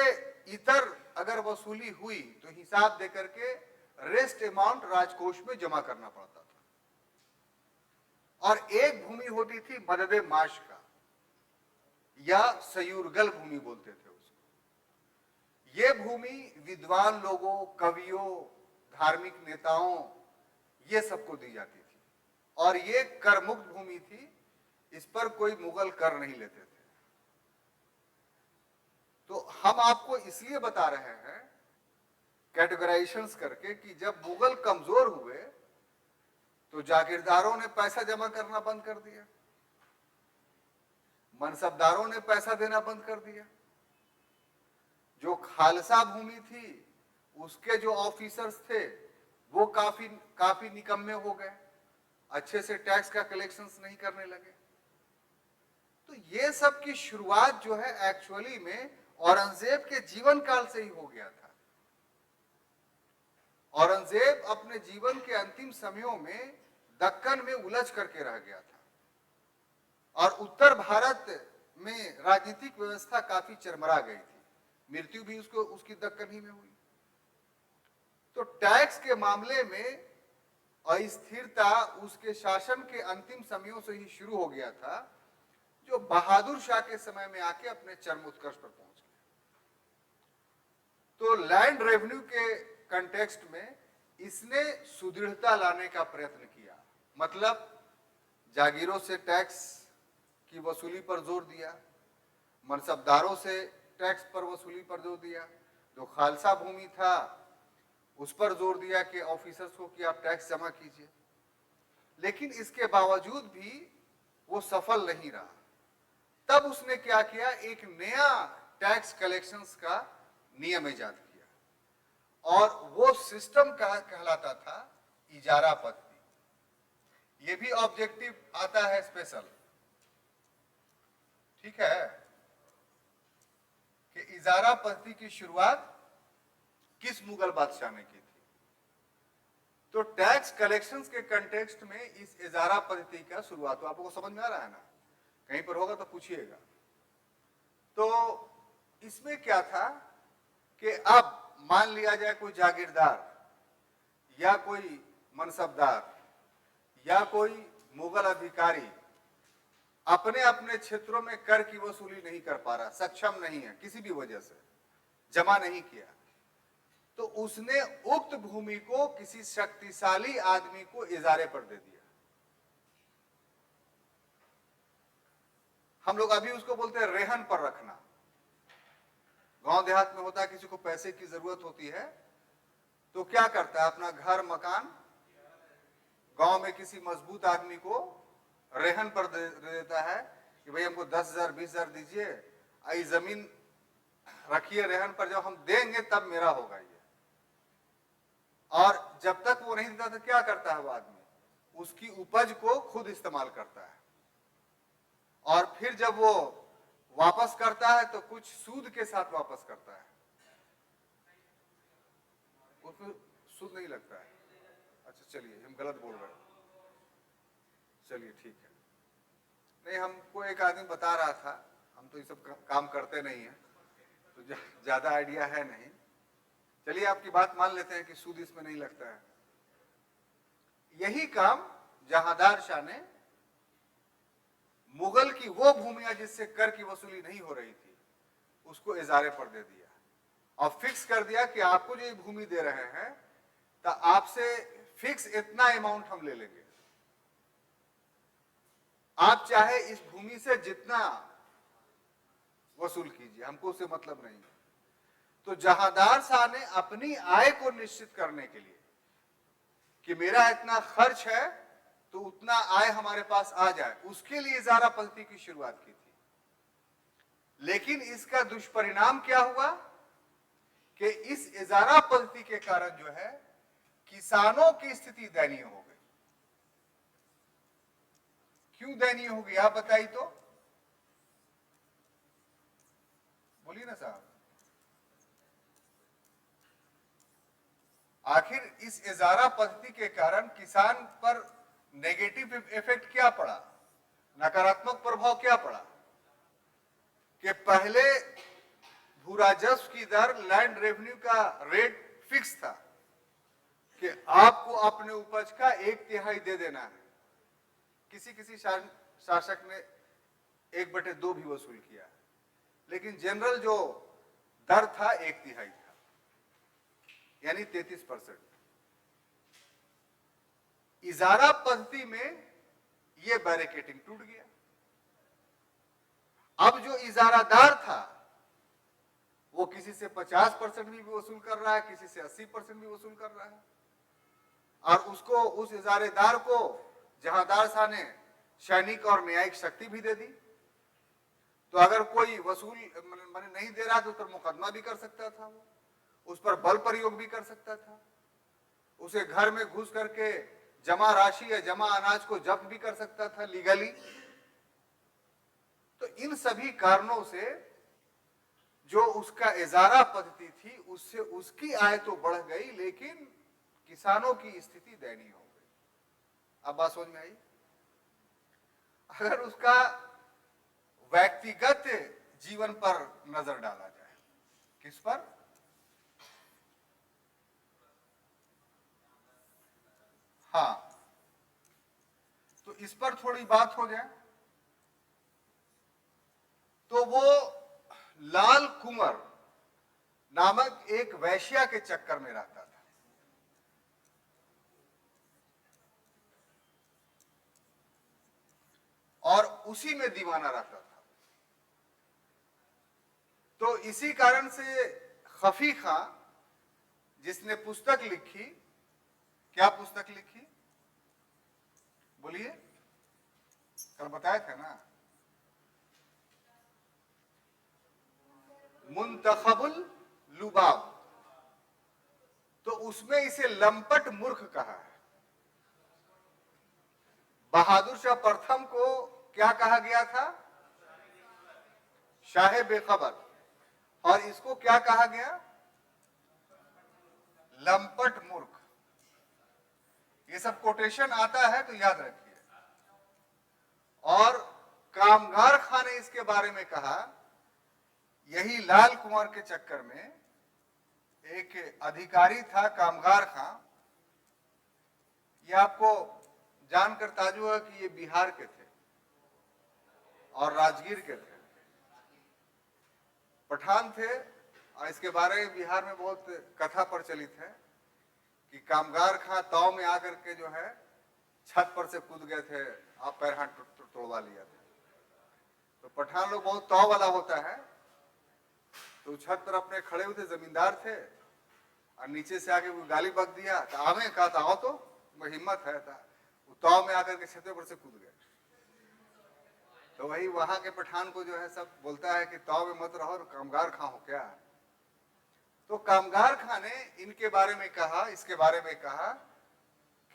इतर अगर वसूली हुई तो हिसाब दे करके रेस्ट अमाउंट राजकोष में जमा करना पड़ता था। और एक भूमि होती थी मददे माश का, या सयूरगल भूमि बोलते थे उसको। ये भूमि विद्वान लोगों, कवियों, धार्मिक नेताओं, ये सबको दी जाती थी। और ये कर मुक्त भूमि थी, इस पर कोई मुगल कर नहीं लेते थे। तो हम आपको इसलिए बता रहे हैं कैटेगराइजेशंस करके कि जब मुगल कमजोर हुए तो जागीरदारों ने पैसा जमा करना बंद कर दिया, मनसबदारों ने पैसा देना बंद कर दिया। जो खालसा भूमि थी उसके जो ऑफिसर्स थे वो काफी निकम्मे हो गए, अच्छे से टैक्स का कलेक्शंस नहीं करने लगे। तो ये सब की शुरुआत जो है एक्चुअली में औरंगजेब के जीवन काल से ही हो गया था। औरंगजेब अपने जीवन के अंतिम समयों में दक्कन में उलझ करके रह गया था और उत्तर भारत में राजनीतिक व्यवस्था काफी चरमरा गई थी। मृत्यु भी उसकी दक्कन ही में हुई। तो टैक्स के मामले में अस्थिरता उसके शासन के अंतिम समयों से ही शुरू हो गया था, जो बहादुर शाह के समय में आके अपने चरम उत्कर्ष पर पहुंच गया। तो लैंड रेवेन्यू के कंटेक्स्ट में इसने सुदृढ़ता लाने का प्रयत्न किया। मतलब जागीरों से टैक्स की वसूली पर जोर दिया, मनसबदारों से टैक्स पर वसूली पर जोर दिया, जो खालसा भूमि था उस पर जोर दिया कि ऑफिसर्स को कि आप टैक्स जमा कीजिए। लेकिन इसके बावजूद भी वो सफल नहीं रहा। तब उसने क्या किया, एक नया टैक्स कलेक्शंस का नियम ईजाद किया और वो सिस्टम कहलाता था इजारा पद्धति। ये भी ऑब्जेक्टिव आता है स्पेशल, ठीक है, कि इजारा पद्धति की शुरुआत किस मुगल बादशाह ने की थी। तो टैक्स कलेक्शंस के कंटेक्स्ट में इस इजारा पद्धति का शुरुआत हो। आपको समझ में आ रहा है ना? कहीं पर होगा तो पूछिएगा। तो इसमें क्या था कि अब मान लिया जाए कोई जागीरदार या कोई मनसबदार या कोई मुगल अधिकारी अपने अपने क्षेत्रों में कर की वसूली नहीं कर पा रहा, सक्षम नहीं है, किसी भी वजह से जमा नहीं किया, तो उसने उक्त भूमि को किसी शक्तिशाली आदमी को इजारे पर दे दिया। हम लोग अभी उसको बोलते हैं रेहन पर रखना। गांव देहात में होता है, किसी को पैसे की जरूरत होती है तो क्या करता है, अपना घर मकान गांव में किसी मजबूत आदमी को रेहन पर दे देता है कि भाई हमको 10,000 20,000 दीजिए, आई जमीन रखिए रेहन पर, जब हम देंगे तब मेरा होगा ये। और जब तक वो नहीं देता तो क्या करता है वो आदमी, उसकी उपज को खुद इस्तेमाल करता है और फिर जब वो वापस करता है तो कुछ सूद के साथ वापस करता है, उसमें सूद नहीं लगता है। अच्छा चलिए, हम गलत बोल रहे हैं, चलिए ठीक है। नहीं, हमको एक आदमी बता रहा था, हम तो ये सब काम करते नहीं है तो ज्यादा आइडिया है नहीं। चलिए आपकी बात मान लेते हैं कि सूद इसमें नहीं लगता है। यही काम जहांदार शाह ने मुगल की वो भूमियां जिससे कर की वसूली नहीं हो रही थी उसको इजारे पर दे दिया और फिक्स कर दिया कि आपको जो ये भूमि दे रहे हैं तो आपसे फिक्स इतना अमाउंट हम ले लेंगे, आप चाहे इस भूमि से जितना वसूल कीजिए, हमको उससे मतलब नहीं है। तो जहांदार शाह ने अपनी आय को निश्चित करने के लिए कि मेरा इतना खर्च है तो उतना आय हमारे पास आ जाए, उसके लिए इजारा पद्धति की शुरुआत की थी। लेकिन इसका दुष्परिणाम क्या हुआ कि इस इजारा पद्धति के कारण जो है किसानों की स्थिति दयनीय हो गई। क्यों दयनीय हो गई आप बताइए तो? बोलिए ना साहब। आखिर इस इजारा पद्धति के कारण किसान पर नेगेटिव इफेक्ट क्या पड़ा, नकारात्मक प्रभाव क्या पड़ा कि पहले भू राजस्व की दर, लैंड रेवेन्यू का रेट फिक्स था कि आपको अपने उपज का 1/3 दे देना है। किसी किसी शासक ने 1/2 भी वसूल किया, लेकिन जनरल जो दर था 1/3 था, यानी 33%। इजारा पद्धति में यह बैरिकेटिंग टूट गया। अब जो इजारादार था वो किसी से 50% भी वसूल कर रहा है, किसी से 80% भी वसूल कर रहा है, और उसको, उस इजारेदार को जहांदार शाह ने सैनिक और न्यायिक शक्ति भी दे दी। तो अगर कोई वसूल माने नहीं दे रहा तो उस पर मुकदमा भी कर सकता था, वो उस पर बल प्रयोग भी कर सकता था, उसे घर में घुस करके जमा राशि या जमा अनाज को जब्त भी कर सकता था लीगली। तो इन सभी कारणों से जो उसका इजारा पद्धति थी उससे उसकी आय तो बढ़ गई, लेकिन किसानों की स्थिति दयनीय हो गई। अब बात समझ में आई? अगर उसका व्यक्तिगत जीवन पर नजर डाला जाए, किस पर? हाँ, तो इस पर थोड़ी बात हो जाए तो वो लाल कुंवर नामक एक वैश्या के चक्कर में रहता था। और उसी में दीवाना रहता था। तो इसी कारण से खफी खां, जिसने पुस्तक लिखी, क्या पुस्तक लिखी बोलिए, कल बताया था ना, मुंतखबुल लुबाब, तो उसमें इसे लंपट मूर्ख कहा है। बहादुर शाह प्रथम को क्या कहा गया था? शाहे बेखबर। और इसको क्या कहा गया? लंपट मूर्ख। ये सब कोटेशन आता है तो याद रखिए। और कामगार खां ने इसके बारे में कहा, यही लाल कुंवर के चक्कर में एक अधिकारी था कामगार खां, ये आपको जानकर ताज्जुब है कि ये बिहार के थे और राजगीर के थे, पठान थे। और इसके बारे में बिहार में बहुत कथा प्रचलित है कि कामगार खां ताव में आकर के जो है छत पर से कूद गए थे, आप पैर हाथ तोड़वा लिया था। तो पठान लोग बहुत ताव वाला होता है, तो छत पर अपने खड़े हुए थे, जमींदार थे, और नीचे से आके कोई गाली बक दिया तो आवे कहा था, आओ तो वो हिम्मत है था, वो ताव में आकर के छत पर से कूद गए। तो वही वहां के पठान को जो है सब बोलता है कि ताव में मत रहो, कामगार खां हो क्या। तो कामगार खां ने इनके बारे में कहा, इसके बारे में कहा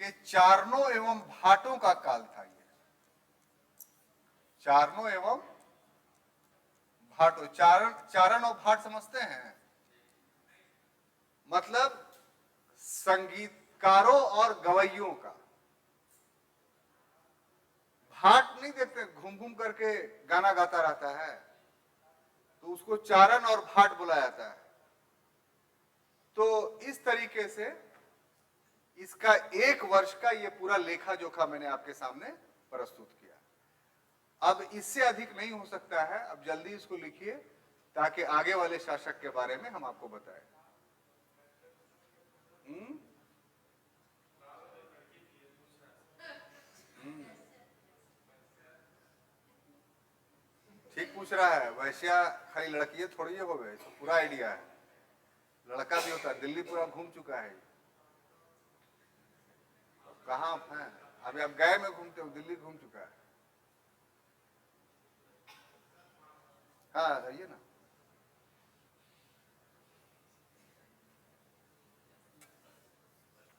कि चारणों एवं भाटों का काल था। ये चारणों एवं भाटों, चारण और भाट समझते हैं? मतलब संगीतकारों और गवैयों का। भाट नहीं देखते घूम घूम करके गाना गाता रहता है, तो उसको चारण और भाट बुलाया जाता है। तो इस तरीके से इसका 1 वर्ष का ये पूरा लेखा जोखा मैंने आपके सामने प्रस्तुत किया। अब इससे अधिक नहीं हो सकता है, अब जल्दी इसको लिखिए ताकि आगे वाले शासक के बारे में हम आपको बताएं। ठीक पूछ रहा है। वैश्या खाली लड़की थोड़ी हो गए, इसको पूरा आइडिया है, लड़का भी होता है। दिल्ली पूरा घूम चुका है। कहाँ है अभी? आप गए में घूमते हो, दिल्ली घूम चुका है। हाँ आइए ना।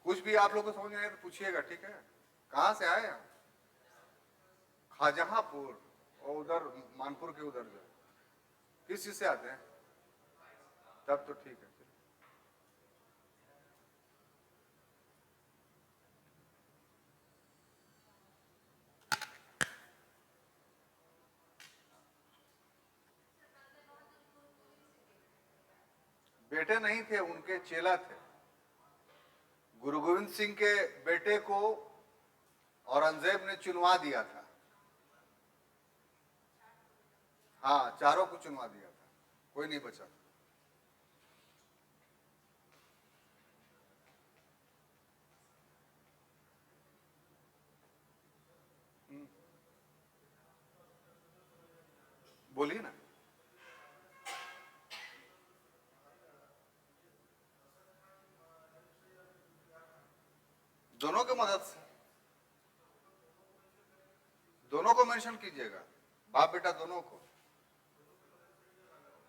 कुछ भी आप लोग को समझ नहीं आए तो पूछिएगा, ठीक है? कहाँ से आए आप? खाजहांपुर, और उधर मानपुर के उधर जो किस चीज से आते हैं? तब तो ठीक है। बेटे नहीं थे, उनके चेला थे। गुरु गोविंद सिंह के बेटे को औरंगजेब ने चुनवा दिया था। हाँ, चारों को चुनवा दिया था, कोई नहीं बचा। बोलिए ना। दोनों की मदद से, दोनों को मेंशन कीजिएगा, बाप बेटा दोनों को।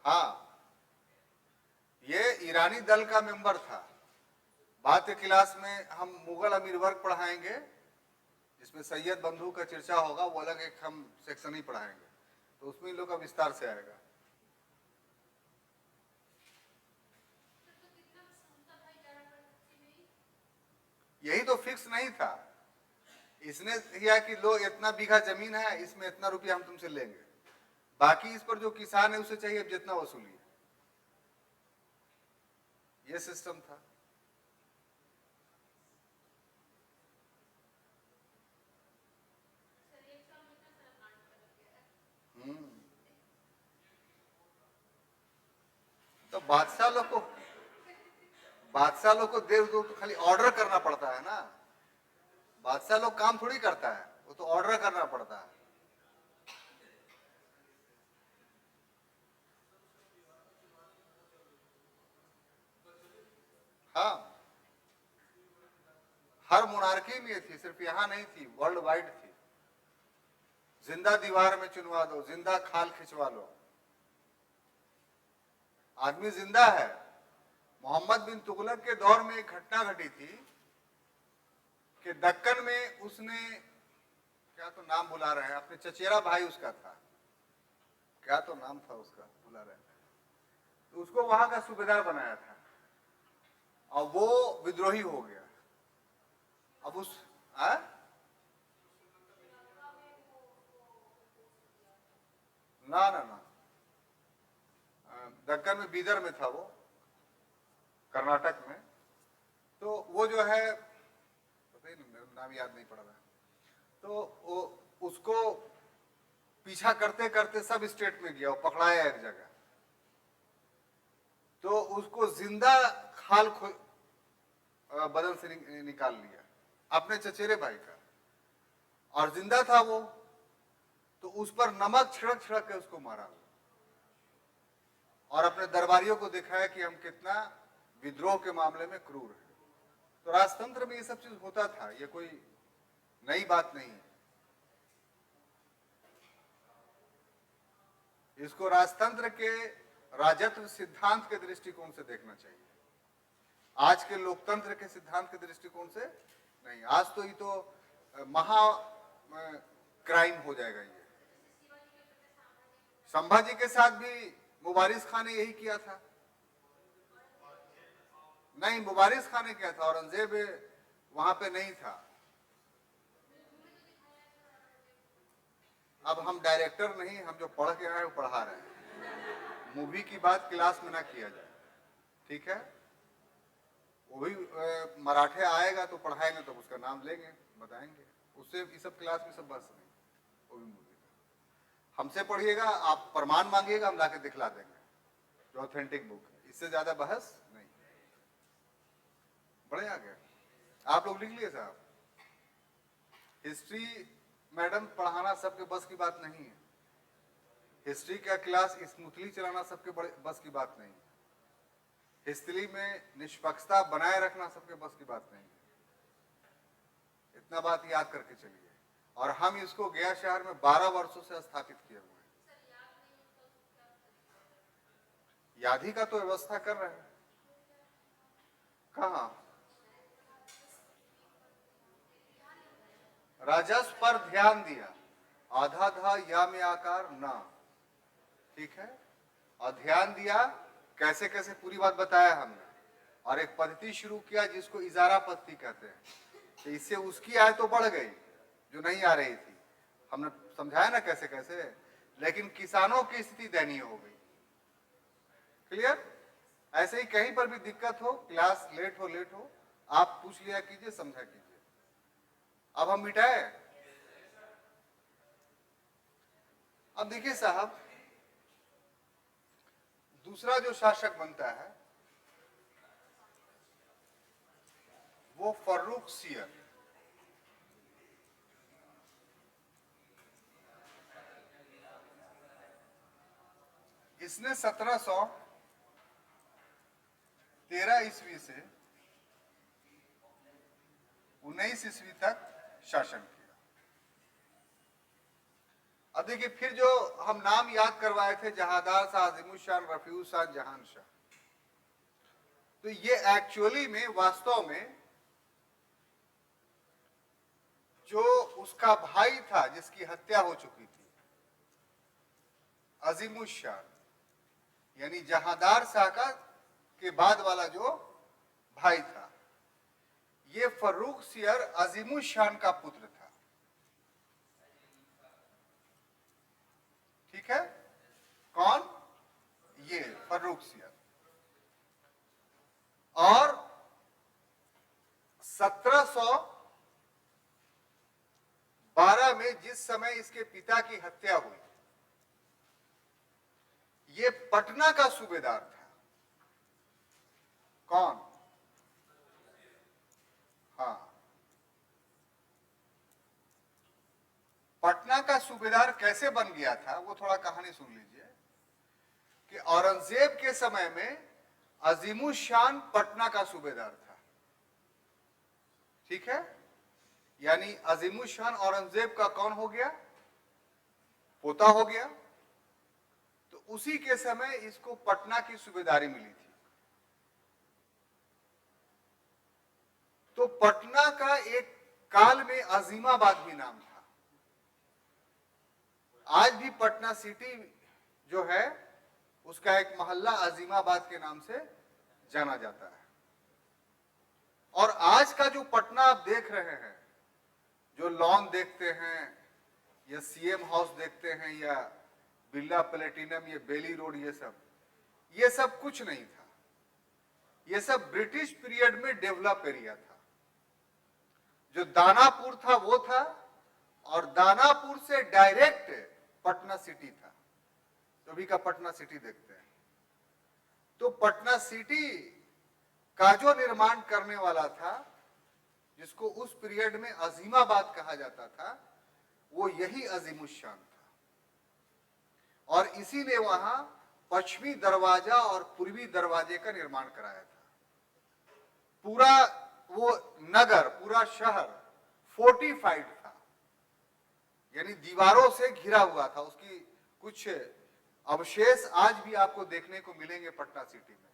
हाँ, ये ईरानी दल का मेंबर था। बाद के क्लास में हम मुगल अमीर वर्ग पढ़ाएंगे, जिसमें सैयद बंधु का चर्चा होगा, वो अलग एक हम सेक्शन ही पढ़ाएंगे, तो उसमें इन लोग का विस्तार से आएगा। यही तो फिक्स नहीं था। इसने किया कि लो इतना बीघा जमीन है, इसमें इतना रुपया हम तुमसे लेंगे, बाकी इस पर जो किसान है उसे चाहिए जितना वसूलिए। ये सिस्टम था। तो बादशाह लोग को देव दो तो खाली ऑर्डर करना पड़ता है ना। बादशाह लोग काम थोड़ी करता है, वो तो ऑर्डर करना पड़ता है। हाँ, हर मोनार्की में थी, सिर्फ यहां नहीं थी, वर्ल्ड वाइड थी। जिंदा दीवार में चुनवा दो, जिंदा खाल खिंचवा लो। आदमी जिंदा है। मोहम्मद बिन तुगलक के दौर में एक घटना घटी थी कि दक्कन में उसने, क्या तो नाम बुला रहे हैं, अपने चचेरा भाई उसका था, क्या तो नाम था उसका बुला रहे हैं, तो उसको वहां का सूबेदार बनाया था और वो विद्रोही हो गया। अब उस ना ना ना, दक्कन में, बीदर में था वो, कर्नाटक में। तो वो जो है, पता ही नहीं, नाम याद नहीं पड़ रहा, तो वो उसको पीछा करते करते सब स्टेट में गया, वो पकड़ाया एक जगह, तो उसको जिंदा खाल बदन से निकाल लिया, अपने चचेरे भाई का, और जिंदा था वो, तो उस पर नमक छिड़क छिड़क के उसको मारा और अपने दरबारियों को दिखाया कि हम कितना विद्रोह के मामले में क्रूर है। तो राजतंत्र में ये सब चीज होता था, ये कोई नई बात नहीं है। इसको राजतंत्र के राजत्व सिद्धांत के दृष्टिकोण से देखना चाहिए, आज के लोकतंत्र के सिद्धांत के दृष्टिकोण से नहीं। आज तो ये तो महा क्राइम हो जाएगा। ये संभाजी के साथ भी मुबारिस खान ने यही किया था। नहीं, मुबारिस खान ने किया था, औरंगजेब वहां पे नहीं था। अब हम डायरेक्टर नहीं, हम जो पढ़ के आए वो पढ़ा रहे हैं। मूवी की बात क्लास में ना किया जाए, ठीक है। वो भी मराठे आएगा तो पढ़ाएंगे, तो उसका नाम लेंगे, बताएंगे, उससे इस सब क्लास में सब बस नहीं। वो भी मूवी हमसे पढ़िएगा, आप प्रमाण मांगिएगा, हम लाके दिखला देंगे जो ऑथेंटिक बुक है, इससे ज्यादा बहस नहीं। बड़े आगे आप लोग लिख लिए साहब। हिस्ट्री मैडम पढ़ाना सबके बस की बात नहीं है। हिस्ट्री का क्लास स्मूथली चलाना सबके बस की बात नहीं है। हिस्ट्री में निष्पक्षता बनाए रखना सबके बस की बात नहीं है। इतना बात याद करके चलिए। और हम इसको गया शहर में 12 वर्षों से स्थापित किए हुए हैं। याद ही का तो व्यवस्था कर रहे हैं। कहा राजस्व पर ध्यान दिया, आधा था या में आकार ना, ठीक है, और ध्यान दिया कैसे कैसे पूरी बात बताया हमने, और एक पद्धति शुरू किया जिसको इजारा पद्धति कहते हैं। तो इससे उसकी आय तो बढ़ गई जो नहीं आ रही थी, हमने समझाया ना कैसे कैसे, लेकिन किसानों की स्थिति दयनीय हो गई। क्लियर? ऐसे ही कहीं पर भी दिक्कत हो, क्लास लेट हो, आप पूछ लिया कीजिए, समझा कीजिए। अब हम मिटाए। अब देखिए साहब, दूसरा जो शासक बनता है वो फर्रुखसियर। इसने 1713 ईस्वी से 19 ईस्वी तक शासन किया। अब देखिए, फिर जो हम नाम याद करवाए थे, जहादार शाह, अजीमुशान, रफीउल शाह, जहान शाह, तो ये एक्चुअली में वास्तव में जो उसका भाई था जिसकी हत्या हो चुकी थी, अजीमुशान, यानी जहादार शाह का के बाद वाला जो भाई था, ये फर्रुखसियर अजीमुशान का पुत्र था। ठीक है? कौन? ये फर्रुखसियर। और 1712 में जिस समय इसके पिता की हत्या हुई, ये पटना का सूबेदार था। कौन? हाँ, पटना का सूबेदार कैसे बन गया था वो थोड़ा कहानी सुन लीजिए। कि औरंगजेब के समय में अजीमुशान पटना का सूबेदार था। ठीक है? यानी अजीमुशान औरंगजेब का कौन हो गया? पोता हो गया। तो उसी के समय इसको पटना की सूबेदारी मिली थी। तो पटना का एक काल में अजीमाबाद भी नाम था। आज भी पटना सिटी जो है उसका एक मोहल्ला अजीमाबाद के नाम से जाना जाता है। और आज का जो पटना आप देख रहे हैं, जो लॉन देखते हैं या सीएम हाउस देखते हैं या बिरला प्लेटिनम, ये बेली रोड, ये सब कुछ नहीं था। ये सब ब्रिटिश पीरियड में डेवलप एरिया था। जो दानापुर था वो था, और दानापुर से डायरेक्ट पटना सिटी था। तो अभी का पटना सिटी देखते हैं। तो पटना सिटी का जो निर्माण करने वाला था, जिसको उस पीरियड में अजीमाबाद कहा जाता था, वो यही अजीमुशान था। और इसी ने वहां पश्चिमी दरवाजा और पूर्वी दरवाजे का निर्माण कराया था। पूरा वो नगर, पूरा शहर फोर्टिफाइड था, यानी दीवारों से घिरा हुआ था। उसकी कुछ अवशेष आज भी आपको देखने को मिलेंगे पटना सिटी में।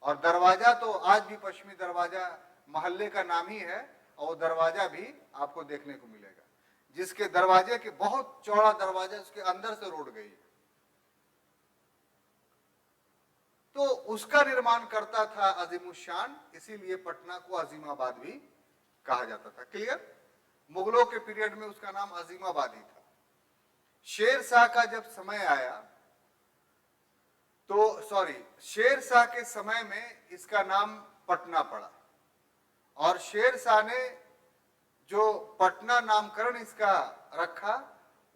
और दरवाजा तो आज भी पश्चिमी दरवाजा मोहल्ले का नाम ही है, और वो दरवाजा भी आपको देखने को मिलेगा, जिसके दरवाजे के बहुत चौड़ा दरवाजा, उसके अंदर से रोड गई। तो उसका निर्माण करता था अजीमुशान, इसीलिए पटना को अजीमाबाद भी कहा जाता था। क्लियर? मुगलों के पीरियड में उसका नाम अजीमाबाद ही था। शेर शाह का जब समय आया तो शेर शाह के समय में इसका नाम पटना पड़ा। और शेर शाह ने जो पटना नामकरण इसका रखा,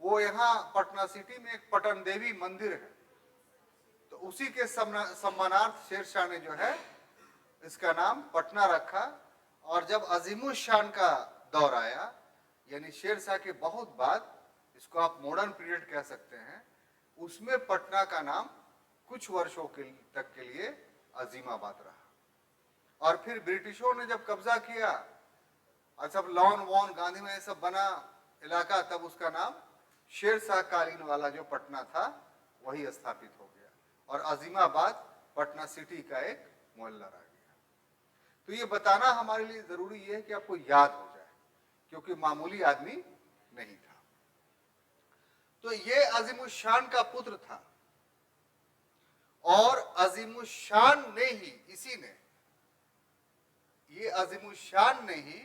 वो यहाँ पटना सिटी में एक पटन देवी मंदिर है। तो उसी के सम्मानार्थ शेर शाह ने जो है इसका नाम पटना रखा। और जब अजीमुशान का दौर आया, यानी शेर शाह के बहुत बाद, इसको आप मॉडर्न पीरियड कह सकते हैं, उसमें पटना का नाम कुछ वर्षों तक के लिए अजीमाबाद रहा। और फिर ब्रिटिशों ने जब कब्जा किया और सब लॉन वॉन गांधी में सब बना इलाका, तब उसका नाम शेर शाह कालीन वाला जो पटना था वही स्थापित हो गया, और अजीमाबाद पटना सिटी का एक मोहल्ला रह गया। तो ये बताना हमारे लिए जरूरी है कि आपको याद हो जाए, क्योंकि मामूली आदमी नहीं था। तो ये अजीमुशान का पुत्र था। और अजीमुशान ने ही, इसी ने, ये अजीमुशान ने ही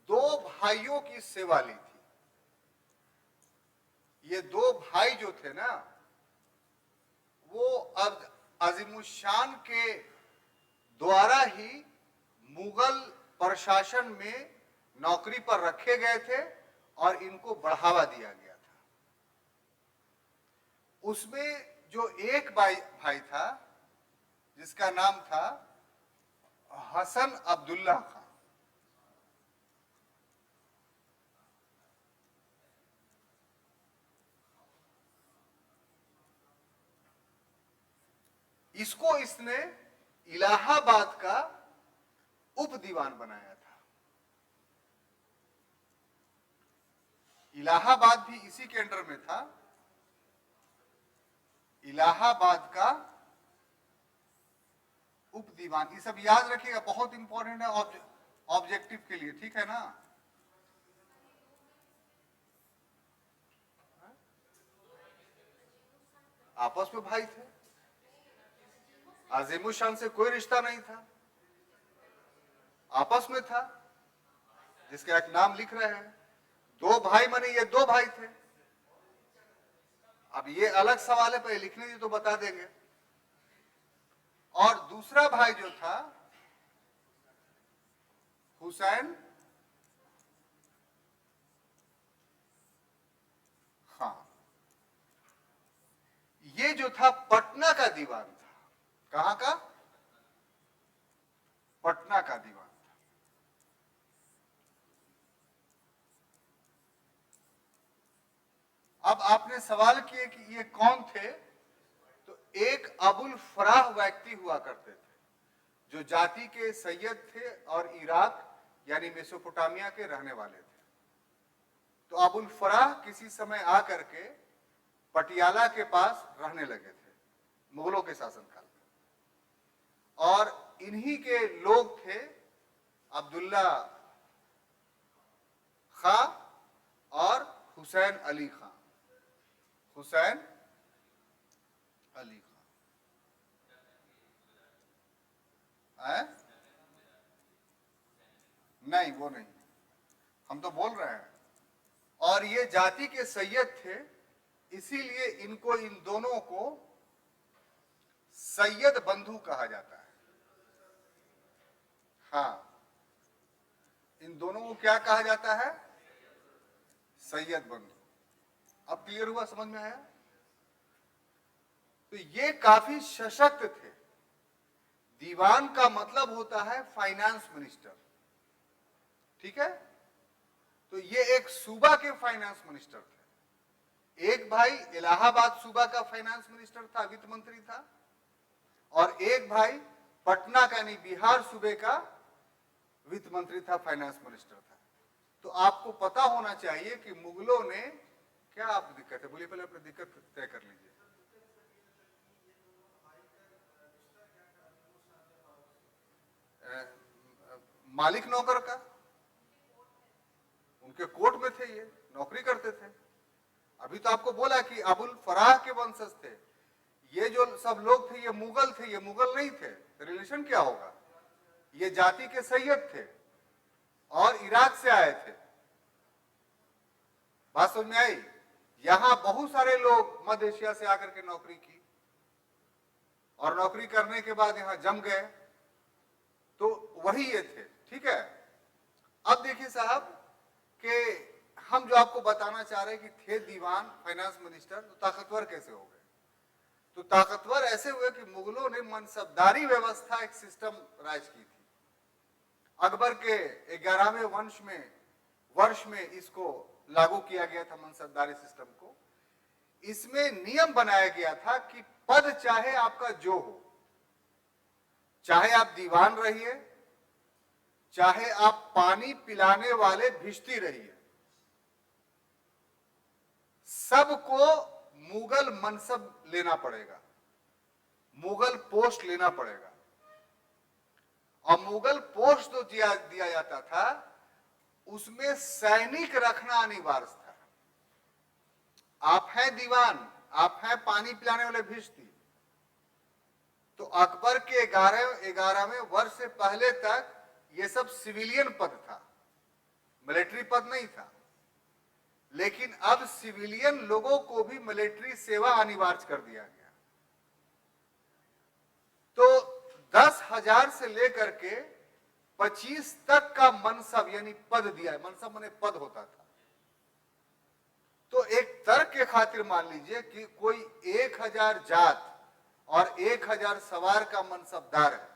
दो भाइयों की सेवा ली थी। ये दो भाई जो थे ना, वो अब अजीमुशान के द्वारा ही मुगल प्रशासन में नौकरी पर रखे गए थे और इनको बढ़ावा दिया गया था। उसमें जो एक भाई था जिसका नाम था हसन अब्दुल्ला खान, इसको इसने इलाहाबाद का उप दीवान बनाया था। इलाहाबाद भी इसी के अंडर में था। इलाहाबाद का उप दीवान, ये सब याद रखिएगा, बहुत इंपॉर्टेंट है ऑब्जेक्टिव के लिए, ठीक है ना। आपस में भाई थे, अजीमुशान से कोई रिश्ता नहीं था, आपस में था, जिसका एक नाम लिख रहे हैं। दो भाई माने ये दो भाई थे। अब ये अलग सवाल है, पहले लिखने दी तो बता देंगे। और दूसरा भाई जो था हुसैन खान, ये जो था पटना का दीवान था। कहां का? पटना का दीवान था। अब आपने सवाल किए कि ये कौन थे, तो एक अबुल फराह व्यक्ति हुआ करते थे जो जाति के सैयद थे और इराक यानी मेसोपोटामिया के रहने वाले थे। तो अबुल फराह किसी समय आकर के पटियाला के पास रहने लगे थे मुगलों के शासनकाल में, और इन्हीं के लोग थे अब्दुल्ला खां और हुसैन अली खां। हुसैन अली खां है? नहीं, वो नहीं, हम तो बोल रहे हैं। और ये जाति के सैयद थे, इसीलिए इनको, इन दोनों को सैयद बंधु कहा जाता है। हाँ, इन दोनों को क्या कहा जाता है? सैयद बंधु। अब क्लियर हुआ, समझ में आया? तो ये काफी सशक्त थे। दीवान का मतलब होता है फाइनेंस मिनिस्टर, ठीक है। तो ये एक सूबा के फाइनेंस मिनिस्टर थे। एक भाई इलाहाबाद सूबा का फाइनेंस मिनिस्टर था, वित्त मंत्री था, और एक भाई पटना का यानी बिहार सूबे का वित्त मंत्री था, फाइनेंस मिनिस्टर था। तो आपको पता होना चाहिए कि मुगलों ने, क्या आप दिक्कत है, बोलिए, पहले अपनी दिक्कत तय कर लीजिए। मालिक नौकर का, उनके कोर्ट में थे, ये नौकरी करते थे। अभी तो आपको बोला कि अबुल फराह के वंशज थे। ये जो सब लोग थे ये मुगल थे, ये मुगल नहीं थे। रिलेशन क्या होगा? ये जाति के सैयद थे और इराक से आए थे। बात समझ में आई? यहां बहुत सारे लोग मध्य एशिया से आकर के नौकरी की और नौकरी करने के बाद यहां जम गए, तो वही ये थे, ठीक है। अब देखिए साहब कि हम जो आपको बताना चाह रहे हैं कि थे दीवान, फाइनेंस मिनिस्टर, तो ताकतवर कैसे हो गए? तो ताकतवर ऐसे हुए कि मुगलों ने मनसबदारी व्यवस्था, एक सिस्टम राज की थी। अकबर के 11वें वर्ष में इसको लागू किया गया था, मनसबदारी सिस्टम को। इसमें नियम बनाया गया था कि पद चाहे आपका जो हो, चाहे आप दीवान रहिए, चाहे आप पानी पिलाने वाले भिश्ती रहिए, सबको मुगल मनसब लेना पड़ेगा, मुगल पोस्ट लेना पड़ेगा। और मुगल पोस्ट जो दिया जाता था उसमें सैनिक रखना अनिवार्य था। आप हैं दीवान, आप हैं पानी पिलाने वाले भिश्ती। तो अकबर के 11वें वर्ष से पहले तक ये सब सिविलियन पद था, मिलिट्री पद नहीं था। लेकिन अब सिविलियन लोगों को भी मिलिट्री सेवा अनिवार्य कर दिया गया। तो 10,000 से लेकर के 25 तक का मनसब यानी पद दिया है। मनसब माने पद होता था। तो एक तर्क के खातिर मान लीजिए कि कोई 1000 जात और 1000 सवार का मनसबदार है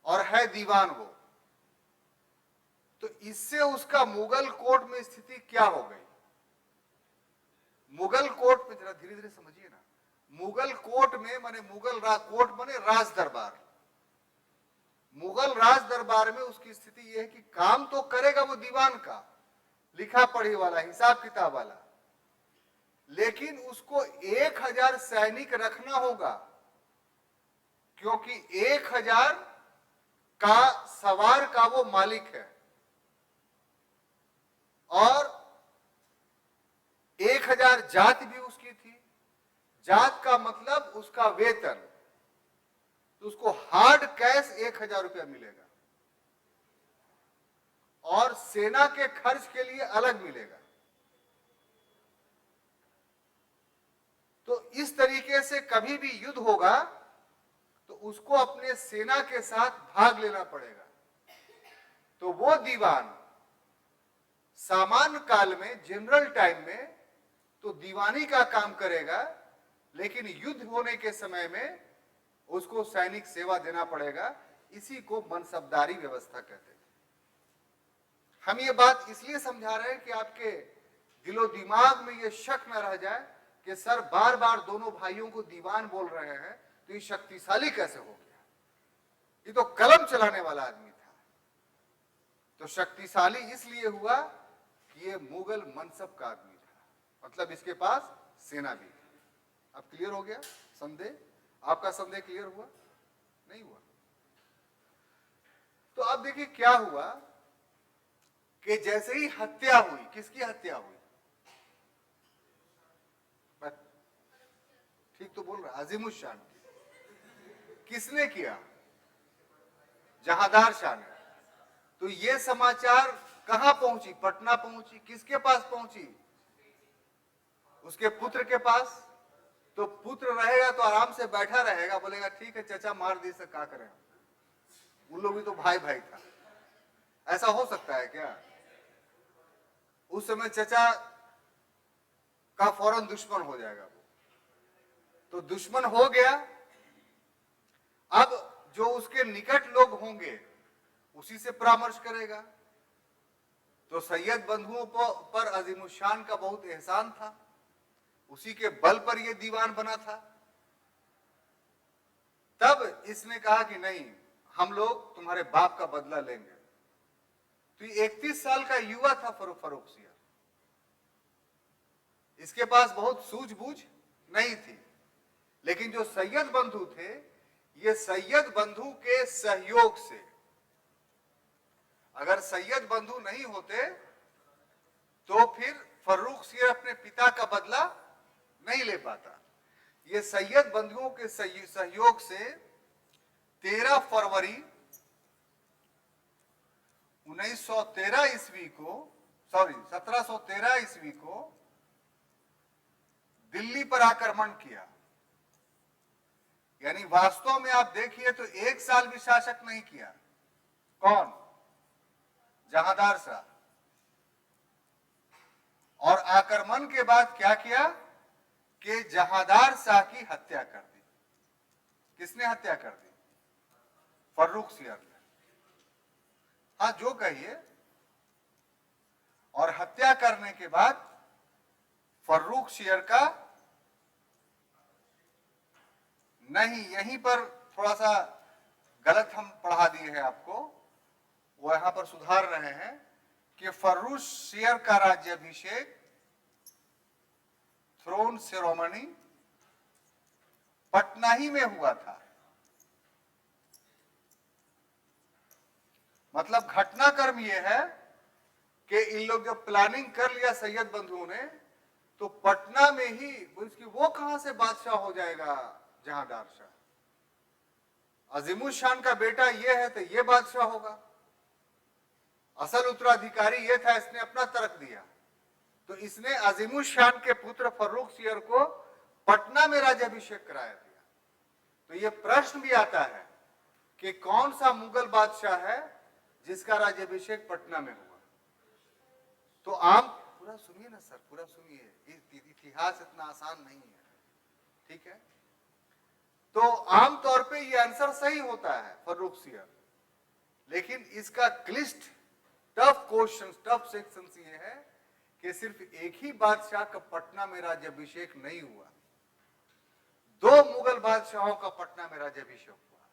और है दीवान वो, तो इससे उसका मुगल कोर्ट में स्थिति क्या हो गई? मुगल कोर्ट में, जरा धीरे धीरे समझिए ना, मुगल कोर्ट में माने कोर्ट माने राज दरबार। मुगल राज दरबार में उसकी स्थिति यह है कि काम तो करेगा वो दीवान का, लिखा पढ़ी वाला, हिसाब किताब वाला, लेकिन उसको 1000 सैनिक रखना होगा, क्योंकि 1000 का सवार का वो मालिक है और 1000 जात भी उसकी थी। जात का मतलब उसका वेतन, तो उसको हार्ड कैश 1000 रुपया मिलेगा और सेना के खर्च के लिए अलग मिलेगा। तो इस तरीके से कभी भी युद्ध होगा तो उसको अपने सेना के साथ भाग लेना पड़ेगा। तो वो दीवान सामान्य काल में, जनरल टाइम में तो दीवानी का काम करेगा, लेकिन युद्ध होने के समय में उसको सैनिक सेवा देना पड़ेगा। इसी को मनसबदारी व्यवस्था कहते हैं। हम ये बात इसलिए समझा रहे हैं कि आपके दिलो दिमाग में ये शक न रह जाए कि सर बार बार दोनों भाइयों को दीवान बोल रहे हैं तो ये शक्तिशाली कैसे हो गया? ये तो कलम चलाने वाला आदमी था। तो शक्तिशाली इसलिए हुआ कि ये मुगल मनसब का आदमी था, मतलब इसके पास सेना भी थी। अब क्लियर हो गया संदेह? आपका संदेह क्लियर हुआ? नहीं हुआ? तो अब देखिए क्या हुआ कि जैसे ही हत्या हुई, किसकी हत्या हुई? ठीक तो बोल रहा, अजीमुल शान की। किसने किया? जहांदार शाह ने। तो ये समाचार कहां पहुंची? पटना पहुंची। किसके पास पहुंची? उसके पुत्र के पास। तो पुत्र रहेगा तो आराम से बैठा रहेगा, बोलेगा ठीक है चाचा मार दी से क्या करें, उन लोग भी तो भाई भाई था। ऐसा हो सकता है क्या? उस समय चाचा का फौरन दुश्मन हो जाएगा। तो दुश्मन हो गया। अब जो उसके निकट लोग होंगे उसी से परामर्श करेगा। तो सैयद बंधुओं पर अजीमुल शान का बहुत एहसान था, उसी के बल पर यह दीवान बना था। तब इसने कहा कि नहीं, हम लोग तुम्हारे बाप का बदला लेंगे। तो 31 साल का युवा था फर्रुखसियर। इसके पास बहुत सूझबूझ नहीं थी, लेकिन जो सैयद बंधु थे, ये सैयद बंधु के सहयोग से, अगर सैयद बंधु नहीं होते तो फिर फर्रुखसियर अपने पिता का बदला नहीं ले पाता। ये सैयद बंधुओं के सहयोग से 13 फरवरी 1713 ईस्वी को दिल्ली पर आक्रमण किया। यानी वास्तव में आप देखिए तो 1 साल भी शासक नहीं किया। कौन? जहांदार शाह। और आक्रमण के बाद क्या किया कि जहांदार शाह की हत्या कर दी। किसने हत्या कर दी? फर्रुखसियर ने। हाँ जो कहिए। और हत्या करने के बाद फर्रुखसियर का, नहीं यहीं पर थोड़ा सा गलत हम पढ़ा दिए हैं आपको, वो यहां पर सुधार रहे हैं कि फर्रुखसियर का राज्याभिषेक, थ्रोन सेरेमनी पटना ही में हुआ था। मतलब घटनाक्रम यह है कि इन लोग जब प्लानिंग कर लिया सैयद बंधुओं ने, तो पटना में ही उसकी वो कहां से बादशाह हो जाएगा जहांदार शाह? अजीमुल शान का बेटा ये है तो ये बादशाह होगा। असल उत्तराधिकारी ये था, इसने अपना तर्क दिया। तो इसने अजीमुल शान के पुत्र फर्रुखसियर को पटना में राज्याभिषेक कराया दिया। तो ये प्रश्न भी आता है कि कौन सा मुगल बादशाह है जिसका राज्याभिषेक पटना में हुआ? तो आम पूरा सुनिए ना सर, पूरा सुनिए, इतिहास इतना आसान नहीं है, ठीक है? तो आमतौर पे ये आंसर सही होता है फर्रुखसियर, लेकिन इसका क्लिष्ट टफ क्वेश्चन, टफ सेक्शन ये है कि सिर्फ एक ही बादशाह का पटना में राज्याभिषेक नहीं हुआ, दो मुगल बादशाहों का पटना में राज्याभिषेक हुआ।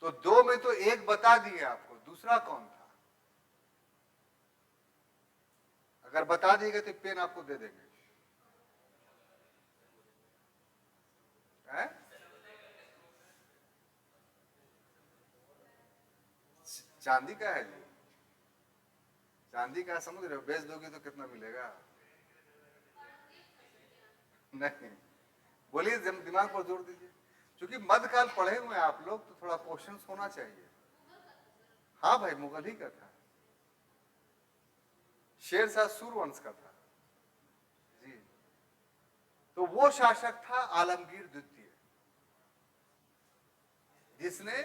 तो दो में तो एक बता दिए आपको, दूसरा कौन था? अगर बता दिएगा तो पेन आपको दे देंगे। है? चांदी का है जी, चांदी का समझ रहे हो, बेच दोगे तो कितना मिलेगा? नहीं, बोलिए, दिमाग पर जोर दीजिए, क्योंकि मध्यकाल पढ़े हुए हैं आप लोग तो थोड़ा क्वेश्चन होना चाहिए। हाँ भाई, मुगल ही का था, शेरशाह सूरवंश का था जी। तो वो शासक था आलमगीर द्वितीय, जिसने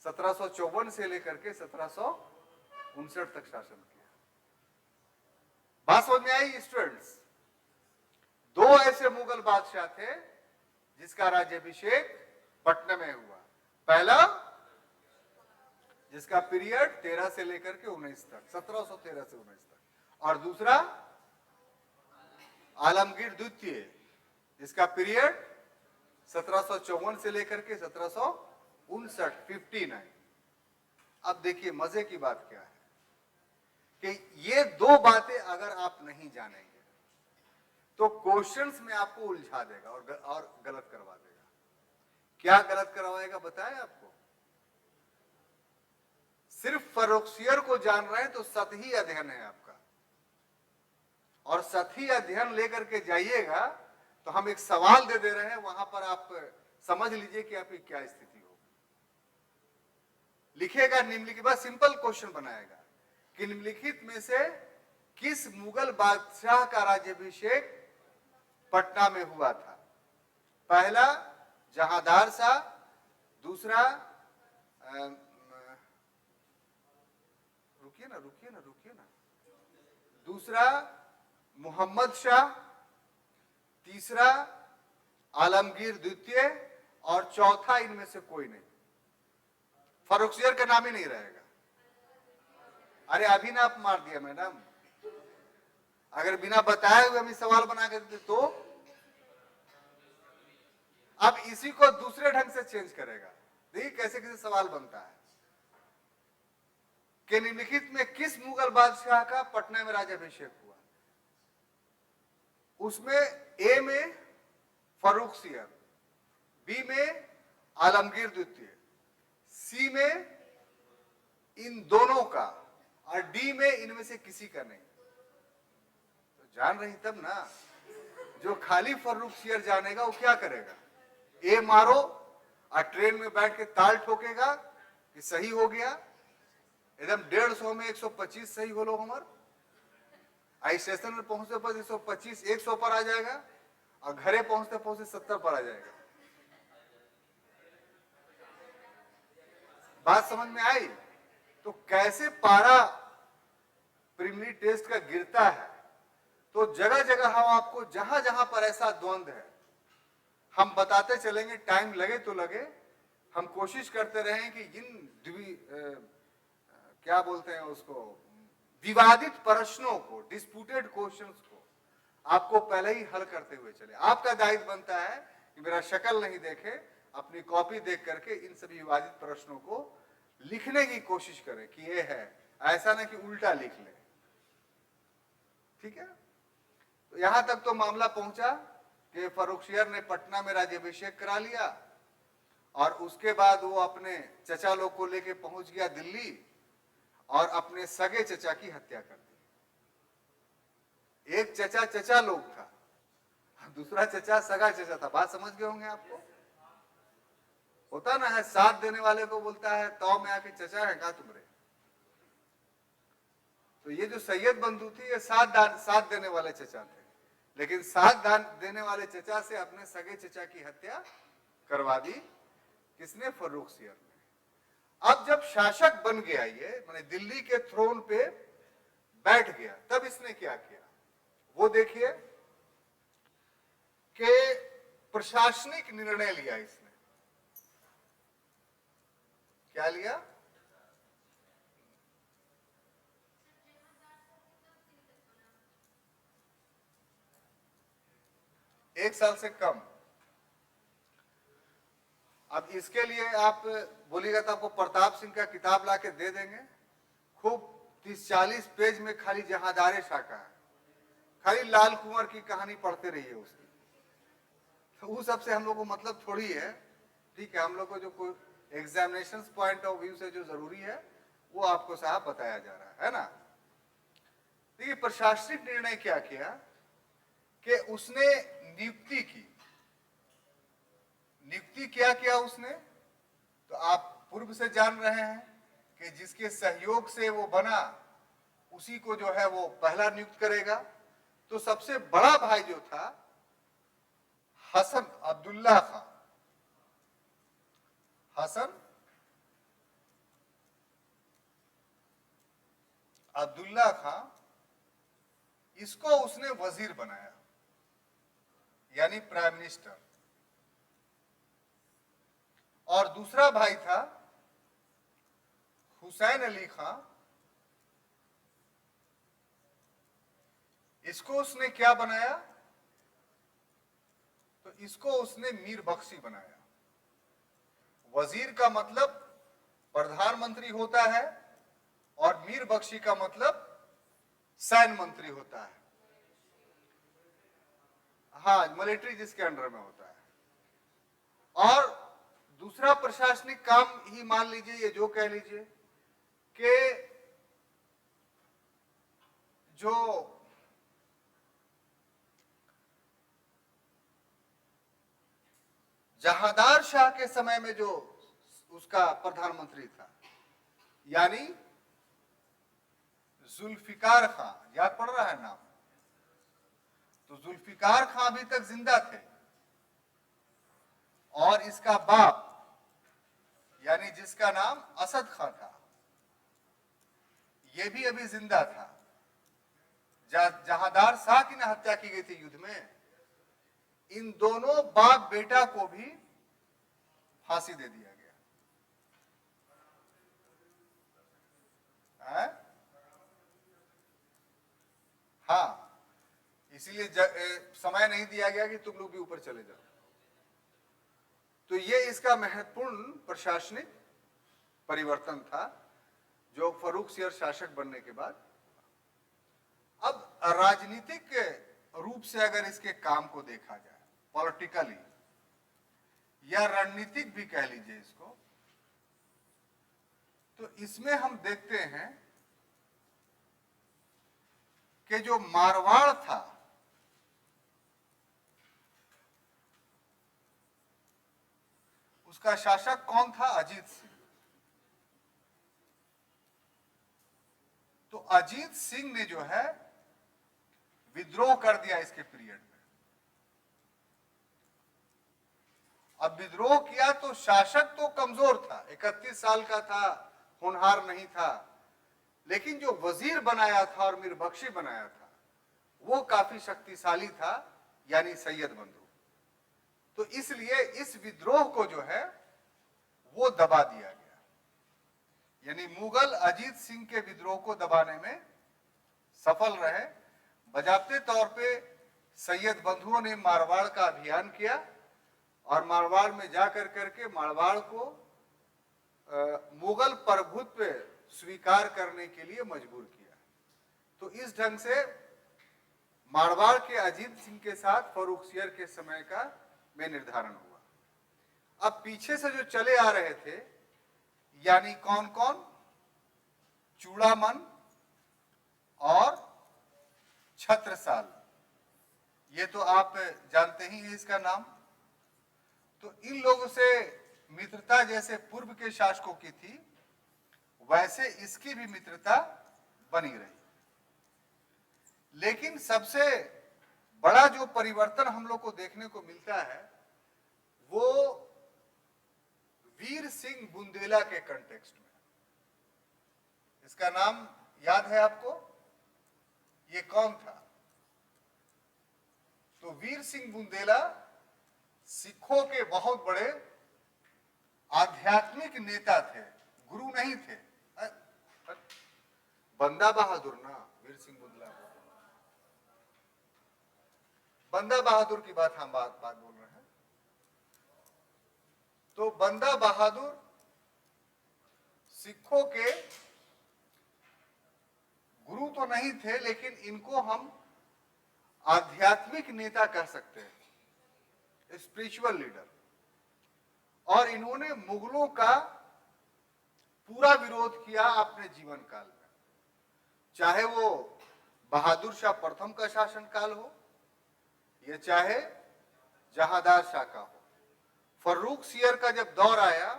1754 से लेकर के 1759 तक शासन किया। बात समझ में आई स्टूडेंट्स? दो ऐसे मुगल बादशाह थे जिसका राज्याभिषेक पटना में हुआ। पहला जिसका पीरियड 13 से लेकर के 19 तक, 1713 से 19 तक, और दूसरा आलमगीर द्वितीय जिसका पीरियड 1754 से लेकर के 1759, 59। अब देखिए मजे की बात क्या है कि ये दो बातें अगर आप नहीं जानेंगे तो क्वेश्चंस में आपको उलझा देगा और गलत करवा देगा। क्या गलत करवाएगा बताएं आपको? सिर्फ फर्रुखसियर को जान रहे हैं तो सतही अध्ययन है आपका, और सतही अध्ययन लेकर के जाइएगा तो हम एक सवाल दे रहे हैं, वहां पर आप समझ लीजिए कि आपकी क्या स्थिति होगी। लिखेगा निम्नलिखित, बस सिंपल क्वेश्चन बनाएगा कि निम्नलिखित में से किस मुगल बादशाह का राज्याभिषेक पटना में हुआ था? पहला जहांदार शाह, दूसरा रुकिए ना, दूसरा मोहम्मद शाह, तीसरा आलमगीर द्वितीय, और चौथा इनमें से कोई नहीं। फर्रुखसियर का नाम ही नहीं रहेगा। अरे अभी ना आप मार दिया मैडम, अगर बिना बताए हुए हम सवाल बना के देते तो अब इसी को दूसरे ढंग से चेंज करेगा। देखिए कैसे कैसे सवाल बनता है कि निम्नलिखित में किस मुगल बादशाह का पटना में राज्याभिषेक हुआ? उसमें ए में फर्रुखसियर, बी में आलमगीर द्वितीय, सी में इन दोनों का, और डी में इनमें से किसी का नहीं। तो जान रही तब ना, जो खाली फर्रुखसियर जानेगा वो क्या करेगा? ए मारो और ट्रेन में बैठ के ताल ठोकेगा कि सही हो गया, एकदम 150 में 125 सही हो लो हमार, आई स्टेशन में पहुंचते पर 125 100 पर आ जाएगा, और घरे पहुंचते पहुंचते 70 पर आ जाएगा। बात समझ में आई? तो कैसे पारा प्रीलिमिनरी टेस्ट का गिरता है। तो जगह जगह हम आपको जहां जहां पर ऐसा द्वंद्व है हम बताते चलेंगे, टाइम लगे तो लगे। हम कोशिश करते रहें कि जिन क्या बोलते हैं उसको, विवादित प्रश्नों को, डिस्प्यूटेड क्वेश्चंस को आपको पहले ही हल करते हुए चले। आपका दायित्व बनता है कि मेरा शक्ल नहीं देखे, अपनी कॉपी देख करके इन सभी विवादित प्रश्नों को लिखने की कोशिश करें कि ये है, ऐसा ना कि उल्टा लिख ले। ठीक है? तो यहां तक तो मामला पहुंचा कि फर्रुखसियर ने पटना में राज्याभिषेक करा लिया, और उसके बाद वो अपने चचा लोग को लेके पहुंच गया दिल्ली, और अपने सगे चचा की हत्या कर दी। एक चचा चचा लोग था, दूसरा चचा सगा चचा था। बात समझ गए होंगे आपको। होता ना है, साथ देने वाले को बोलता है तो में आके चचा है कहा तुम्हारे। तो ये जो सैयद बंधु थी ये साथ देने वाले चचा थे, लेकिन साथ देने वाले चचा से अपने सगे चचा की हत्या करवा दी। किसने? फर्रुखसियर ने। अब जब शासक बन गया ये, माने दिल्ली के थ्रोन पे बैठ गया, तब इसने क्या किया वो देखिए कि प्रशासनिक निर्णय लिया इसने। क्या लिया? एक साल से कम। अब इसके लिए आप बोलिएगा तो आपको प्रताप सिंह का किताब ला के दे देंगे, खूब 30-40 पेज में खाली जहादारे शाखा है, खाली लाल कुंवर की कहानी पढ़ते रहिए उसकी। तो उस सबसे हम लोग को मतलब थोड़ी है, ठीक है। हम लोग को जो कोई एग्जामिनेशन पॉइंट ऑफ व्यू से जो जरूरी है वो आपको साहब बताया जा रहा है ना। देखिए प्रशासनिक निर्णय क्या किया कि उसने नियुक्ति की। नियुक्ति क्या किया उसने? तो आप पूर्व से जान रहे हैं कि जिसके सहयोग से वो बना उसी को जो है वो पहला नियुक्त करेगा। तो सबसे बड़ा भाई जो था हसन अब्दुल्ला खान, हसन अब्दुल्ला खान, इसको उसने वजीर बनाया, यानी प्राइम मिनिस्टर। और दूसरा भाई था हुसैन अली खान, इसको उसने क्या बनाया? तो इसको उसने मीर बख्शी बनाया। वजीर का मतलब प्रधानमंत्री होता है और मीर बख्शी का मतलब सैन्य मंत्री होता है। हाँ, मिलिट्री जिसके अंडर में होता है। और दूसरा प्रशासनिक काम ही मान लीजिए, ये जो कह लीजिए कि जो जहांदार शाह के समय में जो उसका प्रधानमंत्री था, यानी जुल्फिकार खां, याद पड़ रहा है नाम? तो जुल्फिकार खां अभी तक जिंदा थे और इसका बाप यानी जिसका नाम असद खां था, यह भी अभी जिंदा था। जहांदार शाह की ना हत्या की गई थी युद्ध में, इन दोनों बाप बेटा को भी फांसी दे दिया गया है? हाँ, इसीलिए समय नहीं दिया गया कि तुम लोग भी ऊपर चले जाओ। तो ये इसका महत्वपूर्ण प्रशासनिक परिवर्तन था जो फर्रुखसियर शासक बनने के बाद। अब राजनीतिक रूप से अगर इसके काम को देखा जाए, पॉलिटिकली या रणनीतिक भी कह लीजिए इसको, तो इसमें हम देखते हैं कि जो मारवाड़ था, उसका शासक कौन था? अजीत सिंह। तो अजीत सिंह ने जो है विद्रोह कर दिया इसके पीरियड में। अब विद्रोह किया तो शासक तो कमजोर था, 31 साल का था, होनहार नहीं था, लेकिन जो वजीर बनाया था और मीर बख्शी बनाया था वो काफी शक्तिशाली था, यानी सैयद बंधु। तो इसलिए इस विद्रोह को जो है वो दबा दिया गया, यानी मुगल अजीत सिंह के विद्रोह को दबाने में सफल रहे। बजाबते तौर पे सैयद बंधुओं ने मारवाड़ का अभियान किया और मारवाड़ में जाकर करके मारवाड़ को मुगल प्रभुत्व स्वीकार करने के लिए मजबूर किया। तो इस ढंग से मारवाड़ के अजीत सिंह के साथ फर्रुखसियर के समय का में निर्धारण हुआ। अब पीछे से जो चले आ रहे थे, यानी कौन कौन? चूड़ामन और छत्रसाल, ये तो आप जानते ही हैं इसका नाम। तो इन लोगों से मित्रता जैसे पूर्व के शासकों की थी, वैसे इसकी भी मित्रता बनी रही। लेकिन सबसे बड़ा जो परिवर्तन हम लोग को देखने को मिलता है वो वीर सिंह बुंदेला के कंटेक्स्ट में। इसका नाम याद है आपको? ये कौन था? तो वीर सिंह बुंदेला सिखों के बहुत बड़े आध्यात्मिक नेता थे, गुरु नहीं थे। बंदा बहादुर ना, वीर सिंह बुंदेला, बंदा बहादुर की बात हम बात बोल रहे हैं। तो बंदा बहादुर सिखों के गुरु तो नहीं थे, लेकिन इनको हम आध्यात्मिक नेता कह सकते हैं, स्पिरिचुअल लीडर। और इन्होंने मुगलों का पूरा विरोध किया अपने जीवन काल में, चाहे वो बहादुर शाह प्रथम का शासनकाल हो या चाहे जहांदार शाह का हो। फर्रुख सियर का जब दौर आया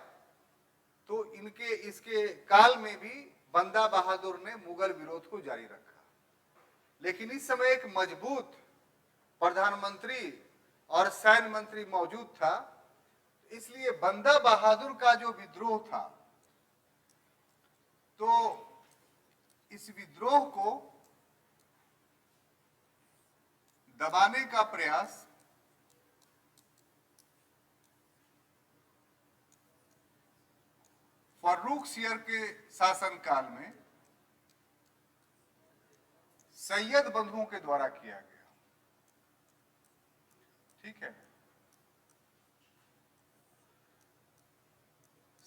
तो इनके इसके काल में भी बंदा बहादुर ने मुगल विरोध को जारी रखा। लेकिन इस समय एक मजबूत प्रधानमंत्री और सैन्य मंत्री मौजूद था, इसलिए बंदा बहादुर का जो विद्रोह था, तो इस विद्रोह को दबाने का प्रयास फर्रुख सियर के शासनकाल में सैयद बंधुओं के द्वारा किया गया। ठीक है,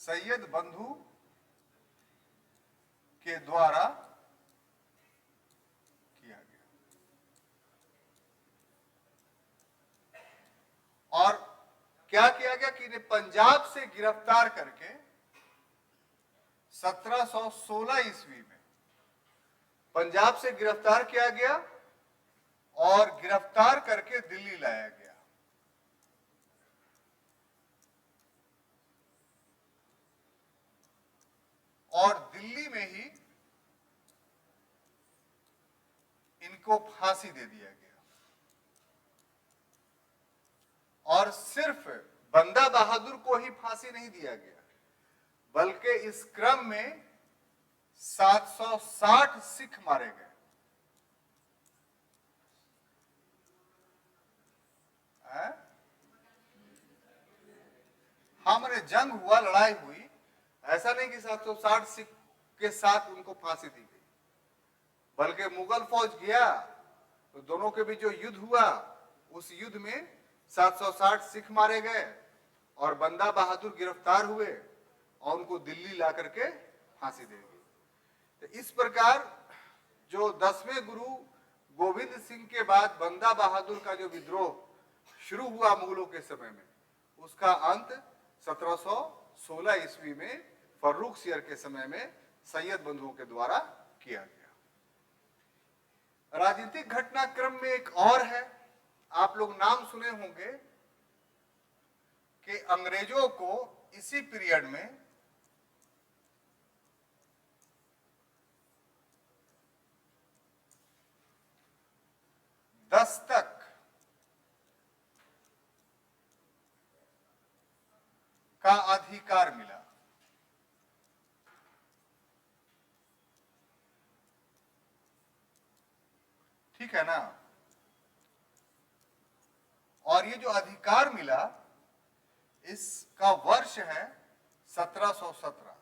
सैयद बंधु के द्वारा किया गया। और क्या किया गया कि इन्हें पंजाब से गिरफ्तार करके 1716 ईस्वी में पंजाब से गिरफ्तार किया गया और गिरफ्तार करके दिल्ली लाया गया। और दिल्ली में ही इनको फांसी दे दिया गया। और सिर्फ बंदा बहादुर को ही फांसी नहीं दिया गया, बल्कि इस क्रम में 760 सिख मारे गए। हमारे जंग हुआ, लड़ाई हुई, ऐसा नहीं कि 760 सिख के साथ उनको फांसी दी गई, बल्कि मुगल फौज गया तो दोनों के बीच जो युद्ध हुआ, उस युद्ध में 760 सिख मारे गए और बंदा बहादुर गिरफ्तार हुए और उनको दिल्ली ला करके फांसी दे दी। तो इस प्रकार जो 10वें गुरु गोविंद सिंह के बाद बंदा बहादुर का जो विद्रोह शुरू हुआ मुगलों के समय में, उसका अंत 1716 ईस्वी में फर्रुख सियर के समय में सैयद बंधुओं के द्वारा किया गया। राजनीतिक घटनाक्रम में एक और है, आप लोग नाम सुने होंगे कि अंग्रेजों को इसी पीरियड में दस्तक का अधिकार मिला। ठीक है ना? और ये जो अधिकार मिला, इसका वर्ष है 1717।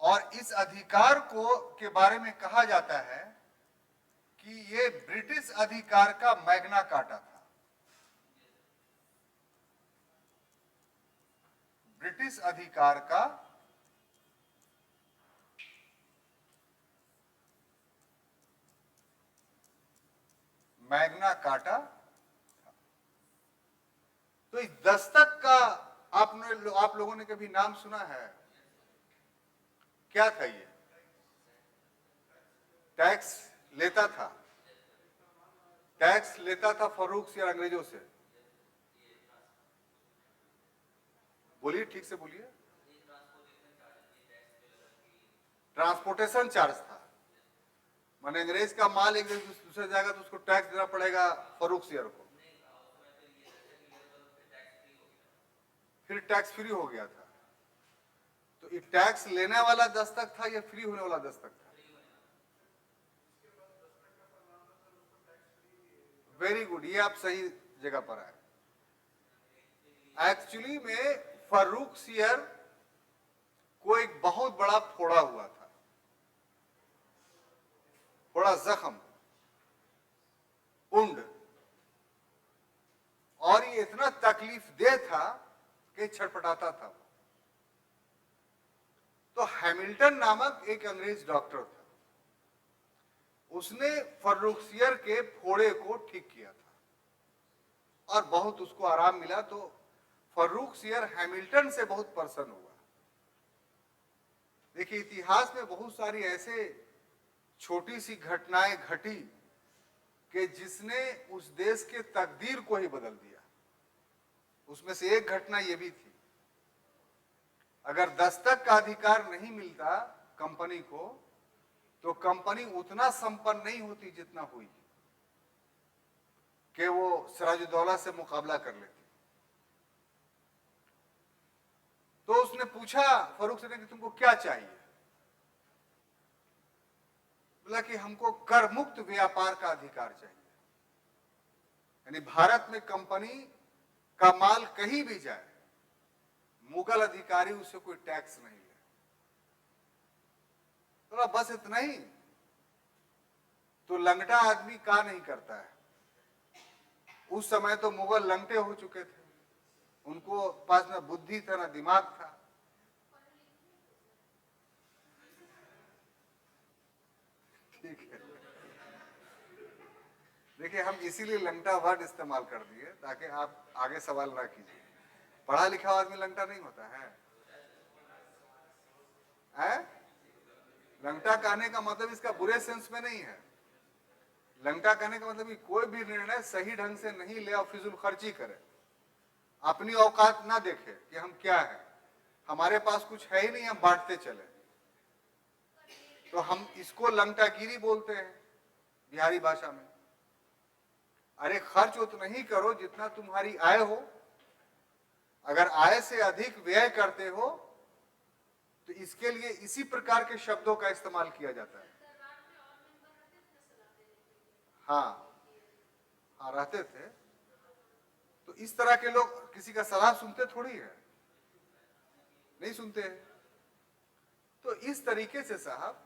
और इस अधिकार को के बारे में कहा जाता है कि ये ब्रिटिश अधिकार का मैग्ना कार्टा था। ब्रिटिश अधिकार का मैग्ना कार्टा था। तो इस दस्तक का आप लोगों ने कभी नाम सुना है? क्या था ये? टैक्स लेता था। टैक्स लेता था फर्रुख सियर अंग्रेजों से? बोलिए, ठीक से बोलिए। ट्रांसपोर्टेशन चार्ज था, माने अंग्रेज का माल एक जगह दूसरे जाएगा तो उसको टैक्स देना पड़ेगा फर्रुख सियर को। फिर टैक्स फ्री हो गया था। तो ये टैक्स लेने वाला दस्तक था या फ्री होने वाला दस्तक था? वेरी गुड, ये आप सही जगह पर आए। एक्चुअली में फर्रुख सियर को एक बहुत बड़ा फोड़ा हुआ था, फोड़ा, जख्म, पुंड, और ये इतना तकलीफ दे था कि छटपटाता था। तो हैमिल्टन नामक एक अंग्रेज डॉक्टर था, उसने फर्रुख सियर के फोड़े को ठीक किया था और बहुत उसको आराम मिला। तो फर्रुख सियर हैमिल्टन से बहुत प्रसन्न हुआ। देखिए, इतिहास में बहुत सारी ऐसे छोटी सी घटनाएं घटी कि जिसने उस देश के तकदीर को ही बदल दिया। उसमें से एक घटना यह भी थी, अगर दस्तक का अधिकार नहीं मिलता कंपनी को तो कंपनी उतना संपन्न नहीं होती जितना हुई कि वो सिराजुद्दौला से मुकाबला कर लेती। तो उसने पूछा फर्रुख सियर ने कि तुमको क्या चाहिए? बोला कि हमको कर मुक्त व्यापार का अधिकार चाहिए, यानी भारत में कंपनी का माल कहीं भी जाए, मुगल अधिकारी उससे कोई टैक्स नहीं ले। तो बस इतना ही? तो लंगटा आदमी का नहीं करता है? उस समय तो मुगल लंगटे हो चुके थे, उनको पास ना बुद्धि था ना दिमाग था। ठीक है, देखिए हम इसीलिए लंगटा वर्ड इस्तेमाल कर दिए ताकि आप आगे सवाल ना कीजिए। पढ़ा लिखा आदमी लंगटा नहीं होता है? लंगटा कहने का मतलब इसका बुरे सेंस में नहीं है। लंगटा कहने का मतलब कि कोई भी निर्णय सही ढंग से नहीं ले और फिजूल खर्ची करे, अपनी औकात ना देखे कि हम क्या है, हमारे पास कुछ है ही नहीं, हम बांटते चले। तो हम इसको लंगटागिरी बोलते हैं बिहारी भाषा में। अरे खर्च उतना ही करो जितना तुम्हारी आय हो, अगर आय से अधिक व्यय करते हो तो इसके लिए इसी प्रकार के शब्दों का इस्तेमाल किया जाता है। हाँ हाँ, रहते थे। तो इस तरह के लोग किसी का सलाह सुनते थोड़ी है, नहीं सुनते हैं। तो इस तरीके से साहब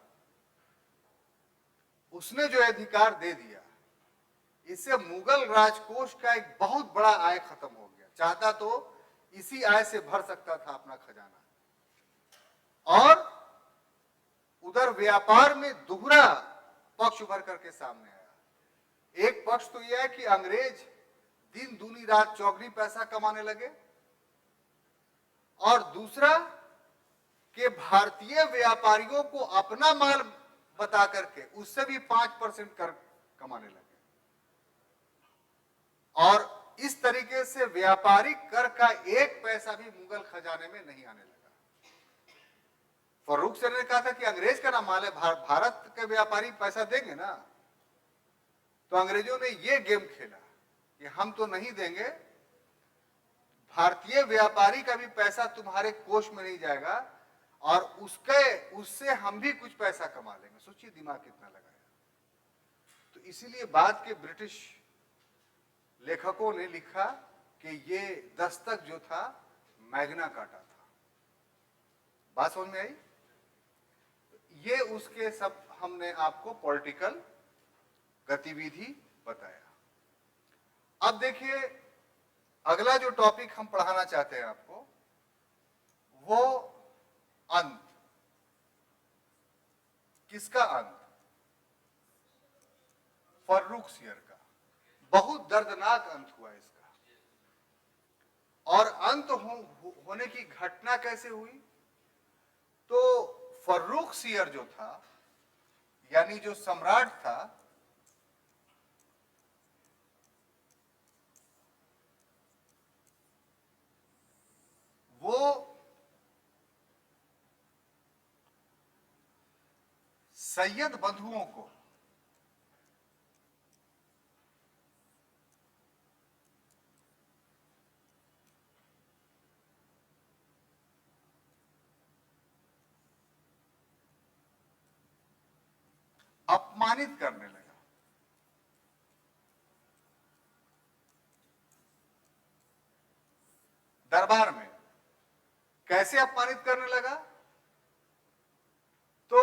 उसने जो अधिकार दे दिया, इससे मुगल राजकोष का एक बहुत बड़ा आय खत्म हो गया। चाहता तो इसी आय से भर सकता था अपना खजाना, और उधर व्यापार में दोहरा पक्ष उभर करके सामने आया। एक पक्ष तो यह है कि अंग्रेज दिन दूनी रात चौगनी पैसा कमाने लगे, और दूसरा कि भारतीय व्यापारियों को अपना माल बता करके उससे भी 5% कर कमाने लगे, और इस तरीके से व्यापारिक कर का एक पैसा भी मुगल खजाने में नहीं आने लगा। फर्रुख सियर ने कहा था कि अंग्रेज का ना माल है, भारत के व्यापारी पैसा देंगे ना। तो अंग्रेजों ने ये गेम खेला कि हम तो नहीं देंगे, भारतीय व्यापारी का भी पैसा तुम्हारे कोष में नहीं जाएगा, और उससे हम भी कुछ पैसा कमा लेंगे। सोचिए दिमाग कितना लगाया। तो इसीलिए बाद के ब्रिटिश लेखकों ने लिखा कि ये दस्तक जो था मैग्ना कार्टा था। बात समझ में आई? ये उसके सब हमने आपको पॉलिटिकल गतिविधि बताया। अब देखिए अगला जो टॉपिक हम पढ़ाना चाहते हैं आपको, वो अंत। किसका अंत? फर्रुख सियर का। बहुत दर्दनाक अंत हुआ इसका। और अंत होने की घटना कैसे हुई? तो फर्रुख सियर जो था, यानी जो सम्राट था, सैयद बंधुओं को अपमानित करने लगा। दरबार में कैसे अपमानित करने लगा? तो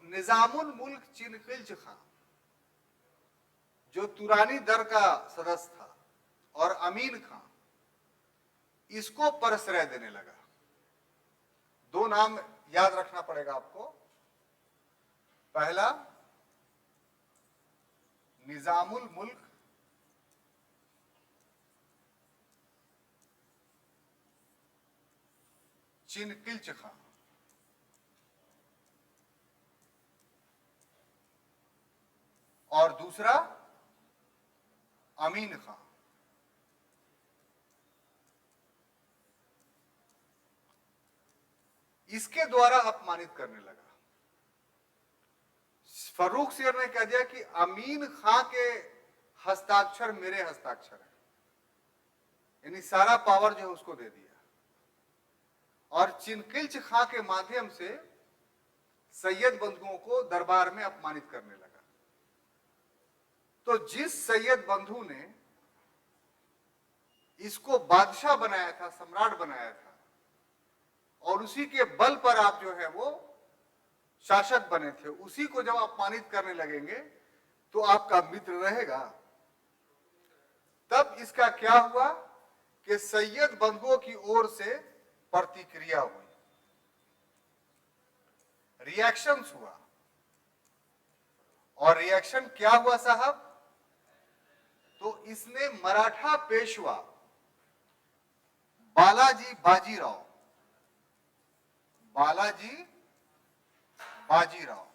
निजामुल मुल्क चिनकिल्च खां, जो तुरानी दर का सदस्य था, और अमीन खां, इसको परश्रय देने लगा। दो नाम याद रखना पड़ेगा आपको। पहला निजामुल मुल्क चिनकिल्च खां, और दूसरा अमीन खां। इसके द्वारा अपमानित करने लगा। फर्रुख शेर ने कह दिया कि अमीन खां के हस्ताक्षर मेरे हस्ताक्षर है, यानी सारा पावर जो है उसको दे दिया, और चिनकिल्च खां के माध्यम से सैयद बंधुओं को दरबार में अपमानित करने लगा। तो जिस सैयद बंधु ने इसको बादशाह बनाया था, सम्राट बनाया था, और उसी के बल पर आप जो है वो शासक बने थे, उसी को जब अपमानित करने लगेंगे तो आपका मित्र रहेगा। तब इसका क्या हुआ कि सैयद बंधुओं की ओर से प्रतिक्रिया हुई, रिएक्शंस हुआ। और रिएक्शन क्या हुआ साहब? तो इसने मराठा पेशवा बालाजी बाजीराव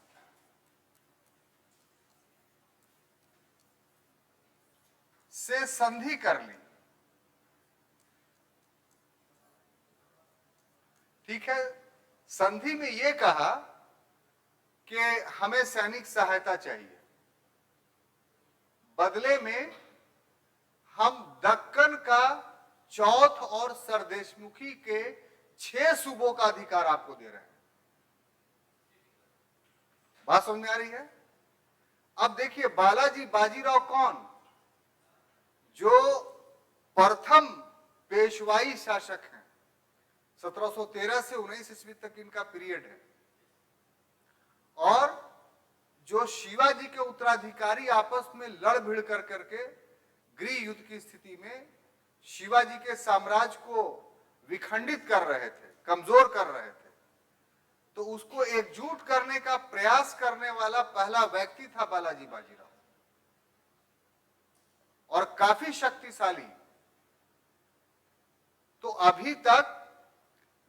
से संधि कर ली। ठीक है, संधि में यह कहा कि हमें सैनिक सहायता चाहिए, बदले में हम दक्कन का चौथ और सरदेशमुखी के 6 सूबों का अधिकार आपको दे रहे हैं। बात समझ में आ रही है? अब देखिए, बालाजी बाजीराव कौन? जो प्रथम पेशवाई शासक हैं, 1713 से 19 ईस्वी तक इनका पीरियड है, और जो शिवाजी के उत्तराधिकारी आपस में लड़ भिड़ कर करके गृह युद्ध की स्थिति में शिवाजी के साम्राज्य को विखंडित कर रहे थे, कमजोर कर रहे थे, तो उसको एकजुट करने का प्रयास करने वाला पहला व्यक्ति था बालाजी बाजीराव, और काफी शक्तिशाली। तो अभी तक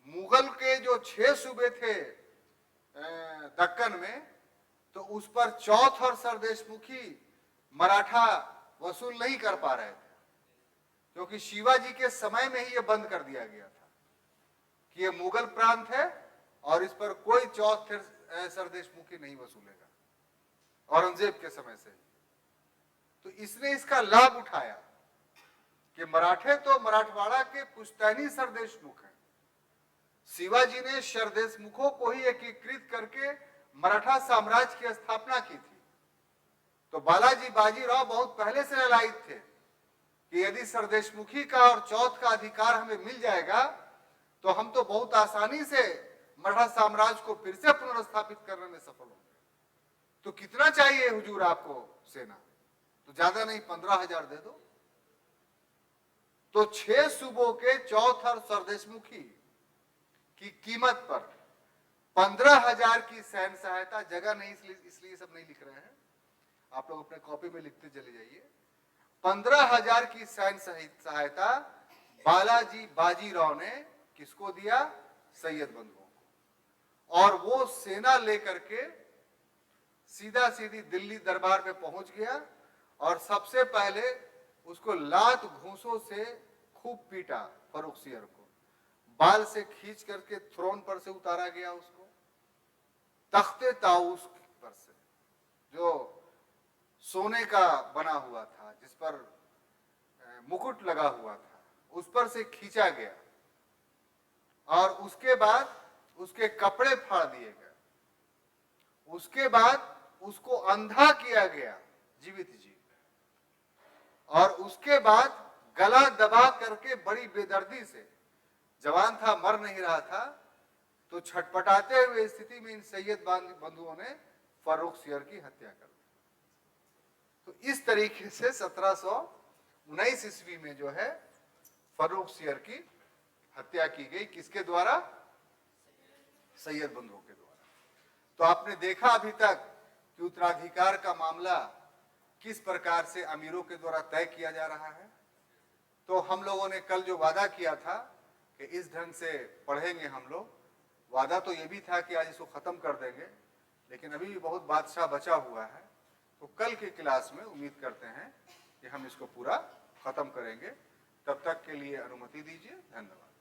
मुगल के जो 6 सूबे थे दक्कन में, तो उस पर चौथ और सरदेशमुखी मराठा वसूल नहीं कर पा रहे थे, क्योंकि शिवाजी के समय में ही यह बंद कर दिया गया था कि यह मुगल प्रांत है और इस पर कोई चौथ सरदेशमुखी नहीं वसूलेगा, औरंगजेब के समय से। तो इसने इसका लाभ उठाया कि मराठे तो मराठवाड़ा के पुश्तैनी सरदेशमुख हैं, शिवाजी ने सरदेशमुखों को ही एकीकृत करके मराठा साम्राज्य की स्थापना की थी। तो बालाजी बाजीराव बहुत पहले से ललायित थे कि यदि सरदेशमुखी का और चौथ का अधिकार हमें मिल जाएगा तो हम तो बहुत आसानी से मराठा साम्राज्य को फिर से पुनर्स्थापित करने में सफल होंगे। तो कितना चाहिए हुजूर आपको सेना? तो ज्यादा नहीं, 15,000 दे दो। तो 6 सूबों के चौथ और सरदेशमुखी की कीमत पर 15,000 की सैन्य सहायता, जगह नहीं इसलिए सब नहीं लिख रहे हैं, आप लोग अपने कॉपी में लिखते चले जाइए। 15,000 की सैन्य सहायता बालाजी बाजीराव ने किसको दिया? सैयद बंधुओं को। और वो सेना लेकर के सीधा सीधी दिल्ली दरबार में पहुंच गया, और सबसे पहले उसको लात घूंसों से खूब पीटा। फर्रुख शेर को बाल से खींच करके थ्रोन पर से उतारा गया, उसको तख्ते ताऊस पर से, जो सोने का बना हुआ था, जिस पर मुकुट लगा हुआ था, उस पर से खींचा गया और उसके बाद उसके कपड़े फाड़ दिए गए। उसके बाद उसको अंधा किया गया जीवित जी, और उसके बाद गला दबा करके बड़ी बेदर्दी से, जवान था, मर नहीं रहा था, तो छटपटाते हुए स्थिति में इन सैयद बंधुओं ने फारूक सियर की हत्या कर दी। तो इस तरीके से 1719 ईस्वी में जो है फारूक सियर की हत्या की गई। किसके द्वारा? सैयद बंधुओं के द्वारा। तो आपने देखा अभी तक कि उत्तराधिकार का मामला किस प्रकार से अमीरों के द्वारा तय किया जा रहा है। तो हम लोगों ने कल जो वादा किया था कि इस ढंग से पढ़ेंगे हम लोग, वादा तो ये भी था कि आज इसको खत्म कर देंगे, लेकिन अभी भी बहुत बादशाह बचा हुआ है। तो कल की क्लास में उम्मीद करते हैं कि हम इसको पूरा खत्म करेंगे। तब तक के लिए अनुमति दीजिए। धन्यवाद।